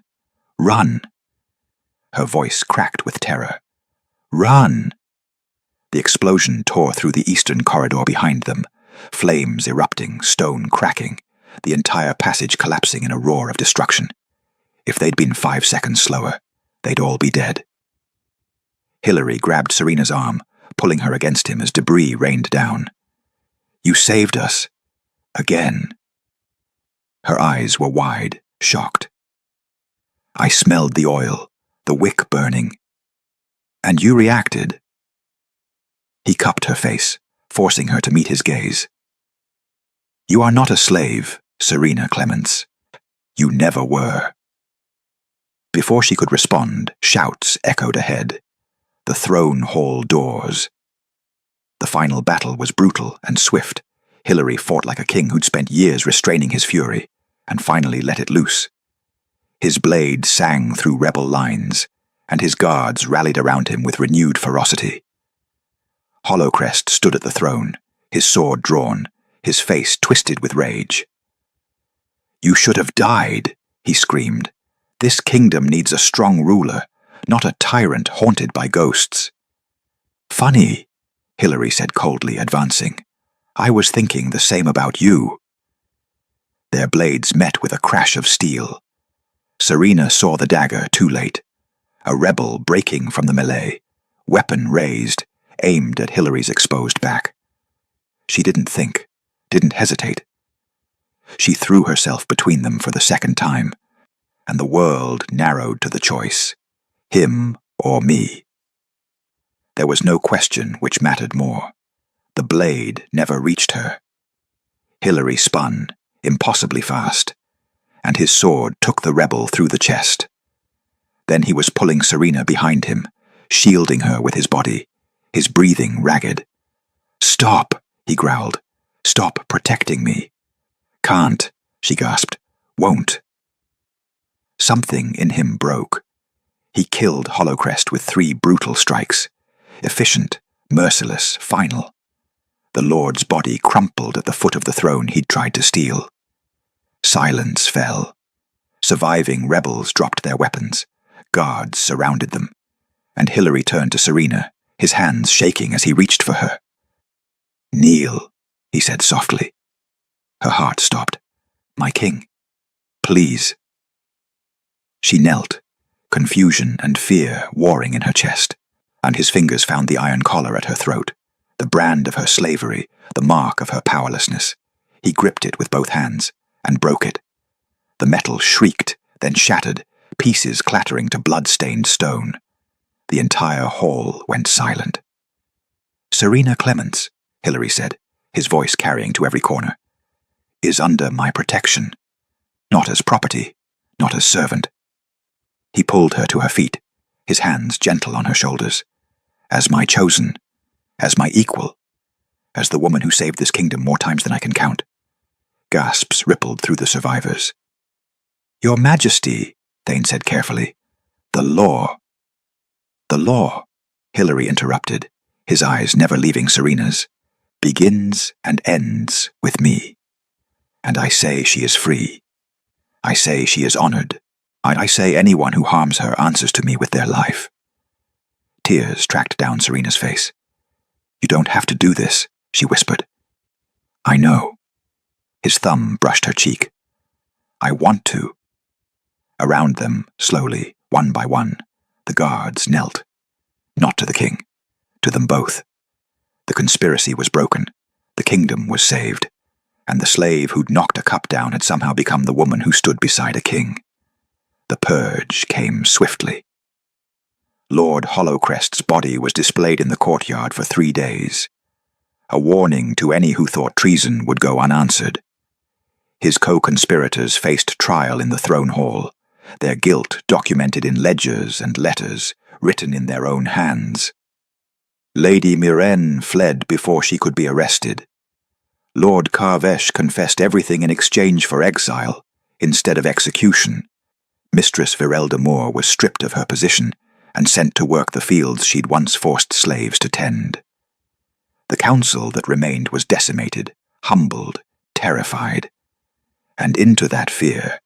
A: Run. Her voice cracked with terror. Run! The explosion tore through the eastern corridor behind them, flames erupting, stone cracking, the entire passage collapsing in a roar of destruction. If they'd been 5 seconds slower, they'd all be dead. Hilary grabbed Serena's arm, pulling her against him as debris rained down. You saved us. Again. Her eyes were wide, shocked. I smelled the oil, the wick burning. And you reacted. He cupped her face, forcing her to meet his gaze. You are not a slave, Serena Clements. You never were. Before she could respond, shouts echoed ahead. The throne hall doors. The final battle was brutal and swift. Hilary fought like a king who'd spent years restraining his fury, and finally let it loose. His blade sang through rebel lines, and his guards rallied around him with renewed ferocity. Hollowcrest stood at the throne, his sword drawn, his face twisted with rage. You should have died, he screamed. This kingdom needs a strong ruler, not a tyrant haunted by ghosts. Funny, Hilary said coldly, advancing. I was thinking the same about you. Their blades met with a crash of steel. Serena saw the dagger too late. A rebel breaking from the melee, weapon raised, aimed at Hilary's exposed back. She didn't think, didn't hesitate. She threw herself between them for the second time, and the world narrowed to the choice, him or me. There was no question which mattered more. The blade never reached her. Hilary spun, impossibly fast, and his sword took the rebel through the chest. Then he was pulling Serena behind him, shielding her with his body, his breathing ragged. Stop, he growled. Stop protecting me. Can't, she gasped. Won't. Something in him broke. He killed Hollowcrest with 3 brutal strikes. Efficient, merciless, final. The Lord's body crumpled at the foot of the throne he'd tried to steal. Silence fell. Surviving rebels dropped their weapons. Guards surrounded them. And Hilary turned to Serena, his hands shaking as he reached for her. Kneel, he said softly. Her heart stopped. My king, please. She knelt, confusion and fear warring in her chest, and his fingers found the iron collar at her throat, the brand of her slavery, the mark of her powerlessness. He gripped it with both hands and broke it. The metal shrieked, then shattered, pieces clattering to blood-stained stone. The entire hall went silent. Serena Clements, Hilary said, his voice carrying to every corner, is under my protection. Not as property, not as servant. He pulled her to her feet, his hands gentle on her shoulders. As my chosen, as my equal, as the woman who saved this kingdom more times than I can count. Gasps rippled through the survivors. Your Majesty, Thane said carefully. The law. The law, Hilary interrupted, his eyes never leaving Serena's, begins and ends with me. And I say she is free. I say she is honored. I say anyone who harms her answers to me with their life." Tears tracked down Serena's face. "You don't have to do this," she whispered. "I know." His thumb brushed her cheek. "I want to." Around them, slowly, one by one, the guards knelt. Not to the king, to them both. The conspiracy was broken. The kingdom was saved. And the slave who'd knocked a cup down had somehow become the woman who stood beside a king. The purge came swiftly. Lord Hollowcrest's body was displayed in the courtyard for 3 days. A warning to any who thought treason would go unanswered. His co-conspirators faced trial in the throne hall, their guilt documented in ledgers and letters written in their own hands. Lady Myrenne fled before she could be arrested. Lord Karvesh confessed everything in exchange for exile, instead of execution. Mistress Virelda Moore was stripped of her position and sent to work the fields she'd once forced slaves to tend. The council that remained was decimated, humbled, terrified. And into that fear,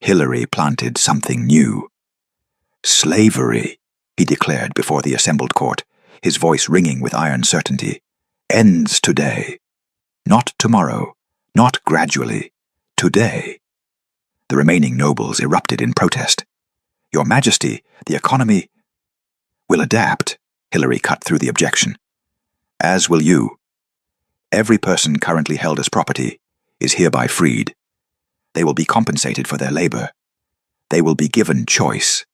A: Hilary planted something new. "Slavery," he declared before the assembled court, his voice ringing with iron certainty, "ends today. Not tomorrow, not gradually, today." The remaining nobles erupted in protest. "Your Majesty, the economy—" "Will adapt," Hilary cut through the objection. "As will you. Every person currently held as property is hereby freed. They will be compensated for their labor. They will be given choice."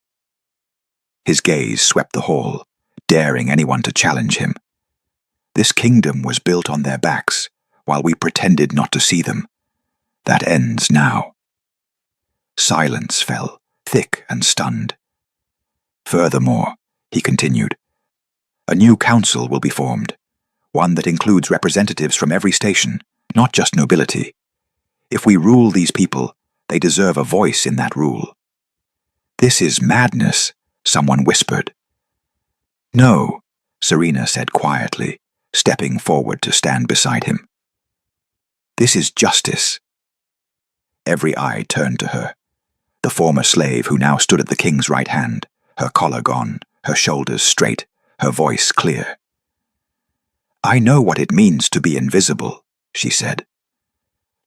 A: His gaze swept the hall, daring anyone to challenge him. "This kingdom was built on their backs, while we pretended not to see them. That ends now." Silence fell, thick and stunned. "Furthermore," he continued, "a new council will be formed, one that includes representatives from every station, not just nobility. If we rule these people, they deserve a voice in that rule." "This is madness," someone whispered. "No," Serena said quietly, stepping forward to stand beside him. "This is justice." Every eye turned to her. The former slave who now stood at the king's right hand, her collar gone, her shoulders straight, her voice clear. "I know what it means to be invisible," she said.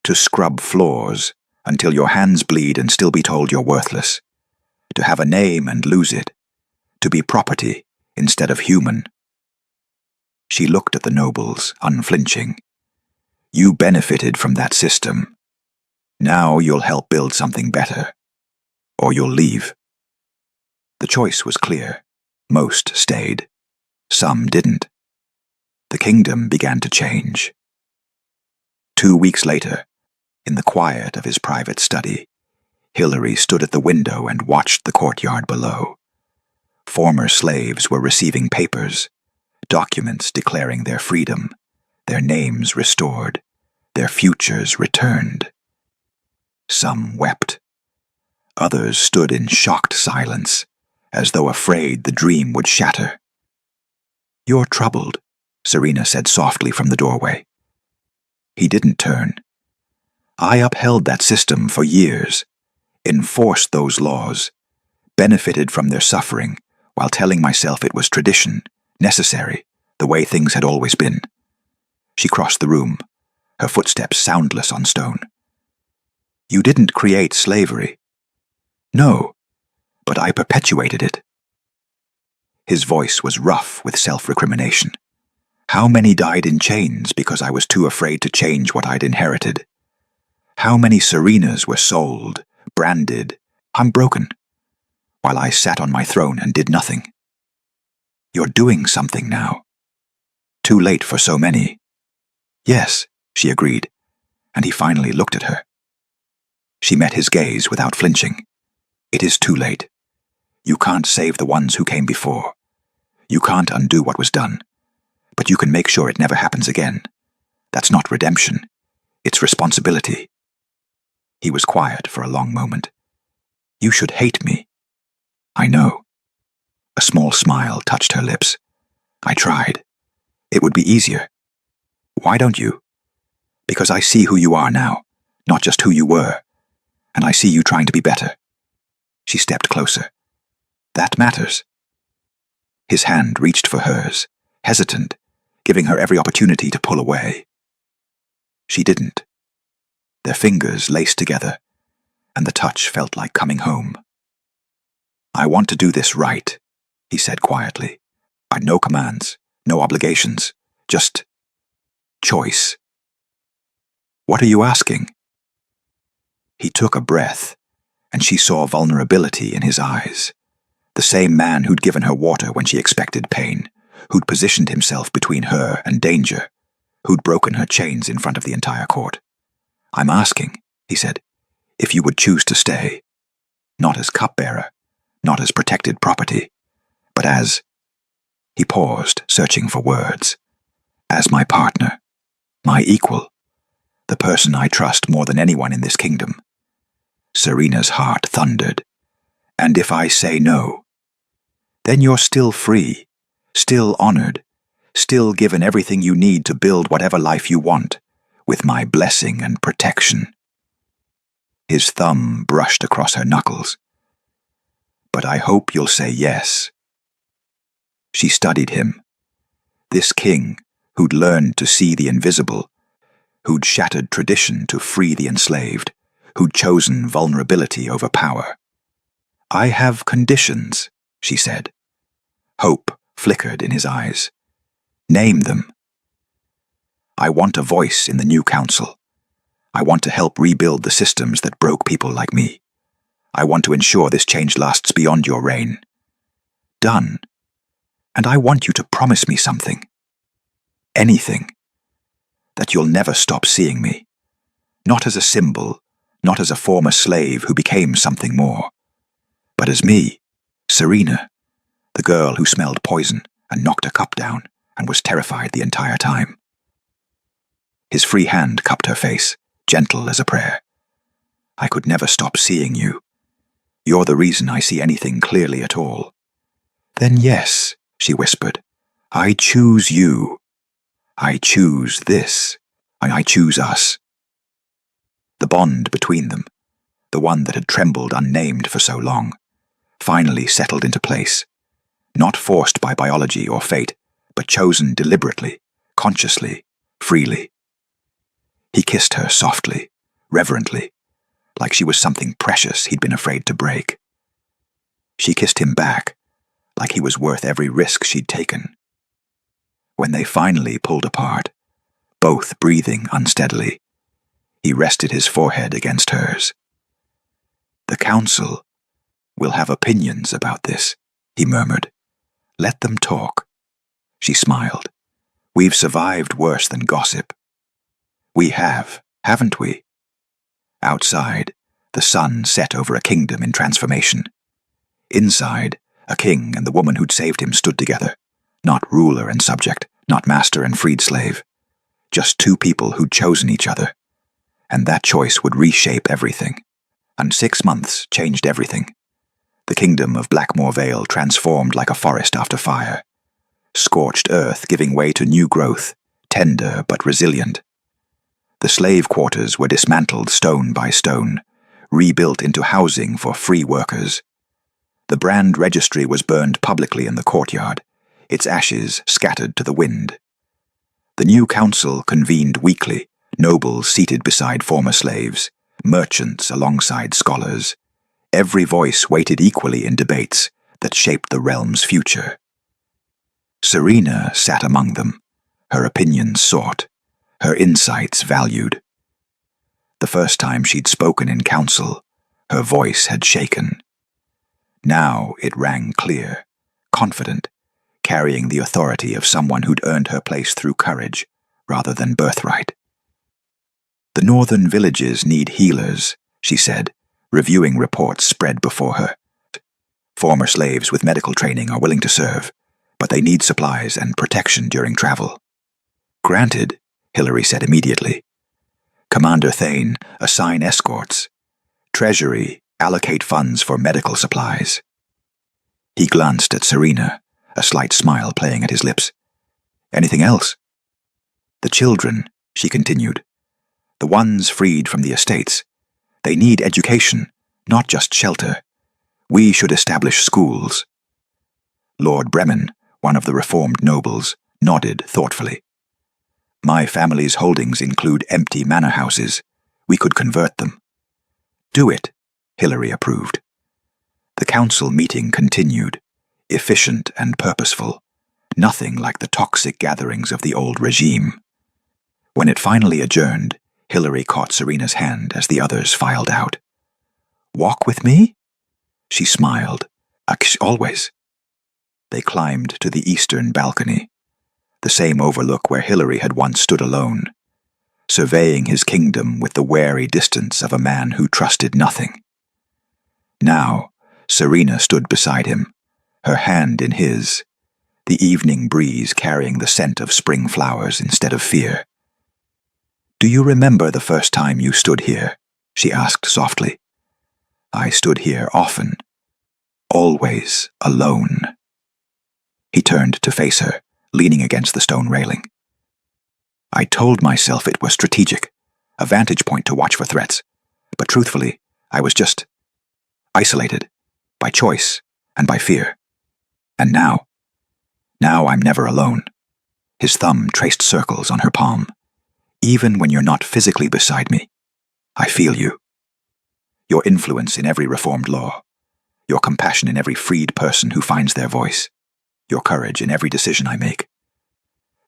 A: "To scrub floors until your hands bleed and still be told you're worthless. To have a name and lose it. To be property instead of human." She looked at the nobles, unflinching. "You benefited from that system. Now you'll help build something better. Or you'll leave." The choice was clear. Most stayed. Some didn't. The kingdom began to change. 2 weeks later, in the quiet of his private study, Hilary stood at the window and watched the courtyard below. Former slaves were receiving papers, documents declaring their freedom, their names restored, their futures returned. Some wept. Others stood in shocked silence, as though afraid the dream would shatter. "You're troubled," Serena said softly from the doorway. He didn't turn. "I upheld that system for years, enforced those laws, benefited from their suffering, while telling myself it was tradition, necessary, the way things had always been." She crossed the room, her footsteps soundless on stone. "You didn't create slavery." "No, but I perpetuated it." His voice was rough with self-recrimination. "How many died in chains because I was too afraid to change what I'd inherited? How many Serenas were sold, branded, I'm broken, while I sat on my throne and did nothing? You're doing something now. Too late for so many." "Yes," she agreed, and he finally looked at her. She met his gaze without flinching. "It is too late. You can't save the ones who came before. You can't undo what was done. But you can make sure it never happens again. That's not redemption. It's responsibility." He was quiet for a long moment. "You should hate me." "I know." A small smile touched her lips. "I tried. It would be easier." "Why don't you?" "Because I see who you are now. not just who you were, and I see you trying to be better." She stepped closer. "That matters." His hand reached for hers, hesitant, giving her every opportunity to pull away. She didn't. Their fingers laced together, and the touch felt like coming home. "I want to do this right," he said quietly. "I'd no commands, no obligations, just choice." "What are you asking?" He took a breath, and she saw vulnerability in his eyes. The same man who'd given her water when she expected pain, who'd positioned himself between her and danger, who'd broken her chains in front of the entire court. "I'm asking," he said, "if you would choose to stay. Not as cupbearer, not as protected property, but as—" He paused, searching for words. "As my partner, my equal, the person I trust more than anyone in this kingdom." Serena's heart thundered. "And if I say no?" "Then you're still free, still honored, still given everything you need to build whatever life you want, with my blessing and protection." His thumb brushed across her knuckles. "But I hope you'll say yes." She studied him. This king who'd learned to see the invisible, who'd shattered tradition to free the enslaved, who'd chosen vulnerability over power. "I have conditions," she said. Hope flickered in his eyes. "Name them." "I want a voice in the new council. I want to help rebuild the systems that broke people like me. I want to ensure this change lasts beyond your reign." "Done. And I want you to promise me something. Anything. That you'll never stop seeing me. Not as a symbol, not as a former slave who became something more, but as me, Serena, the girl who smelled poison and knocked a cup down and was terrified the entire time." His free hand cupped her face, gentle as a prayer. "I could never stop seeing you. You're the reason I see anything clearly at all." "Then yes," she whispered, "I choose you. I choose this. I choose us." The bond between them, the one that had trembled unnamed for so long, finally settled into place, not forced by biology or fate, but chosen deliberately, consciously, freely. He kissed her softly, reverently, like she was something precious he'd been afraid to break. She kissed him back, like he was worth every risk she'd taken. When they finally pulled apart, both breathing unsteadily, he rested his forehead against hers. "The council will have opinions about this," he murmured. "Let them talk." She smiled. "We've survived worse than gossip." "We have, haven't we?" Outside, the sun set over a kingdom in transformation. Inside, a king and the woman who'd saved him stood together, not ruler and subject, not master and freed slave, just two people who'd chosen each other. And that choice would reshape everything. And 6 months changed everything. The kingdom of Blackmore Vale transformed like a forest after fire. Scorched earth giving way to new growth, tender but resilient. The slave quarters were dismantled stone by stone, rebuilt into housing for free workers. The brand registry was burned publicly in the courtyard, its ashes scattered to the wind. The new council convened weekly, nobles seated beside former slaves, merchants alongside scholars. Every voice weighted equally in debates that shaped the realm's future. Serena sat among them, her opinions sought, her insights valued. The first time she'd spoken in council, her voice had shaken. Now it rang clear, confident, carrying the authority of someone who'd earned her place through courage rather than birthright. "The northern villages need healers," she said, reviewing reports spread before her. "Former slaves with medical training are willing to serve, but they need supplies and protection during travel." "Granted," Hillary said immediately. "Commander Thane, assign escorts. Treasury, allocate funds for medical supplies." He glanced at Serena, a slight smile playing at his lips. "Anything else?" "The children," she continued. The ones freed from the estates. They need education, not just shelter. We should establish schools. Lord Bremen, one of the reformed nobles, nodded thoughtfully. My family's holdings include empty manor houses. We could convert them. Do it, Hilary approved. The council meeting continued, efficient and purposeful, nothing like the toxic gatherings of the old regime. When it finally adjourned, Hilary caught Serena's hand as the others filed out. Walk with me? She smiled. Always. They climbed to the eastern balcony, the same overlook where Hilary had once stood alone, surveying his kingdom with the wary distance of a man who trusted nothing. Now, Serena stood beside him, her hand in his, the evening breeze carrying the scent of spring flowers instead of fear. Do you remember the first time you stood here? She asked softly. I stood here often, always alone. He turned to face her, leaning against the stone railing. I told myself it was strategic, a vantage point to watch for threats, but truthfully, I was just isolated, by choice and by fear. And now I'm never alone. His thumb traced circles on her palm. Even when you're not physically beside me, I feel you. Your influence in every reformed law, your compassion in every freed person who finds their voice, your courage in every decision I make.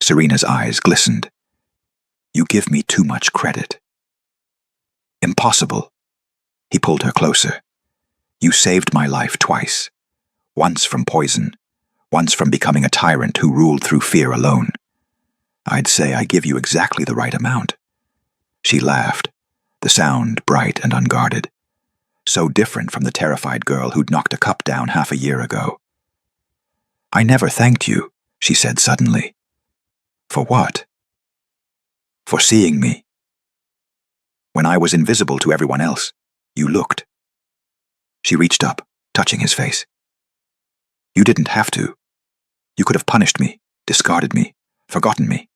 A: Serena's eyes glistened. You give me too much credit. Impossible. He pulled her closer. You saved my life twice. Once from poison, once from becoming a tyrant who ruled through fear alone. I'd say I give you exactly the right amount. She laughed, the sound bright and unguarded, so different from the terrified girl who'd knocked a cup down half a year ago. I never thanked you, she said suddenly. For what? For seeing me. When I was invisible to everyone else, you looked. She reached up, touching his face. You didn't have to. You could have punished me, discarded me, forgotten me.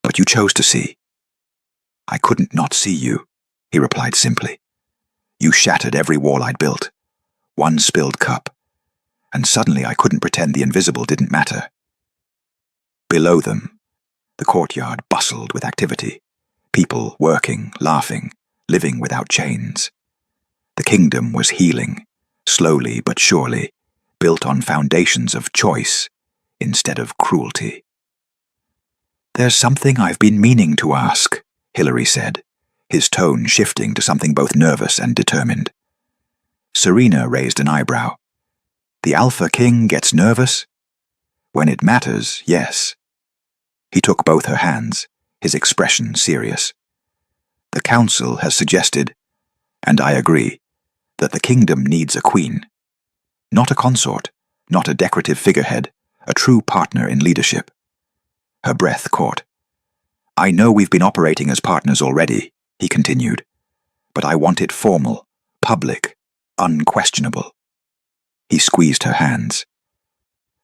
A: But you chose to see. I couldn't not see you, he replied simply. You shattered every wall I'd built, one spilled cup, and suddenly I couldn't pretend the invisible didn't matter. Below them, the courtyard bustled with activity, people working, laughing, living without chains. The kingdom was healing, slowly but surely, built on foundations of choice instead of cruelty. There's something I've been meaning to ask, Hilary said, his tone shifting to something both nervous and determined. Serena raised an eyebrow. The Alpha King gets nervous? When it matters, yes. He took both her hands, his expression serious. The council has suggested, and I agree, that the kingdom needs a queen. Not a consort, not a decorative figurehead, a true partner in leadership. Her breath caught. I know we've been operating as partners already, he continued, but I want it formal, public, unquestionable. He squeezed her hands.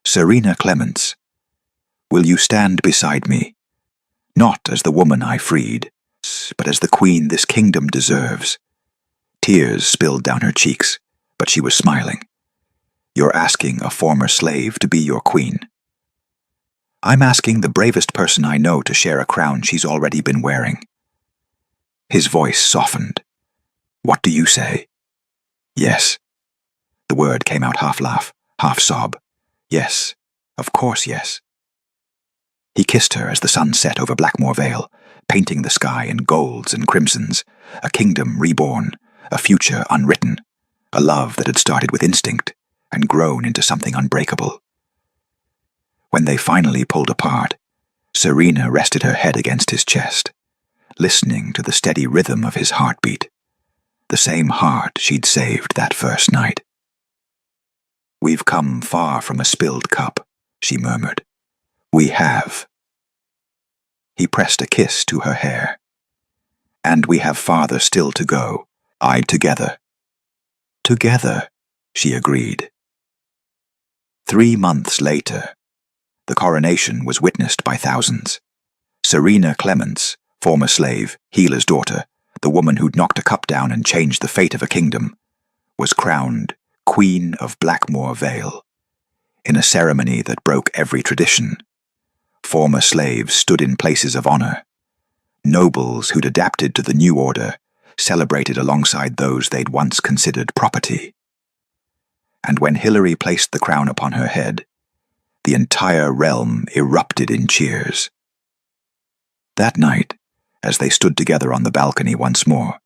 A: Serena Clements, will you stand beside me? Not as the woman I freed, but as the queen this kingdom deserves. Tears spilled down her cheeks, but she was smiling. You're asking a former slave to be your queen. I'm asking the bravest person I know to share a crown she's already been wearing. His voice softened. What do you say? Yes. The word came out half laugh, half sob. Yes, of course yes. He kissed her as the sun set over Blackmore Vale, painting the sky in golds and crimsons, a kingdom reborn, a future unwritten, a love that had started with instinct and grown into something unbreakable. When they finally pulled apart, Serena rested her head against his chest, listening to the steady rhythm of his heartbeat, the same heart she'd saved that first night. We've come far from a spilled cup, she murmured. We have. He pressed a kiss to her hair. And we have farther still to go, eyed together. Together, she agreed. 3 months later, the coronation was witnessed by thousands. Serena Clements, former slave, Healer's daughter, the woman who'd knocked a cup down and changed the fate of a kingdom, was crowned Queen of Blackmoor Vale, in a ceremony that broke every tradition. Former slaves stood in places of honor. Nobles who'd adapted to the new order celebrated alongside those they'd once considered property. And when Hilary placed the crown upon her head, the entire realm erupted in cheers. That night, as they stood together on the balcony once more,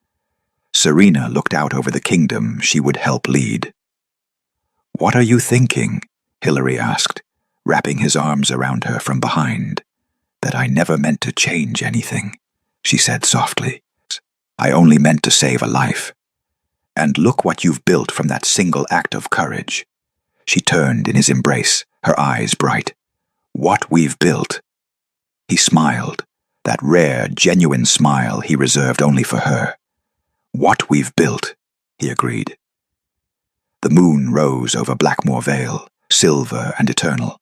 A: Serena looked out over the kingdom she would help lead. "What are you thinking?" Hilary asked, wrapping his arms around her from behind. "That I never meant to change anything," she said softly. "I only meant to save a life. And look what you've built from that single act of courage." She turned in his embrace, her eyes bright. "What we've built." He smiled, that rare, genuine smile he reserved only for her. "What we've built," he agreed. The moon rose over Blackmoor Vale, silver and eternal.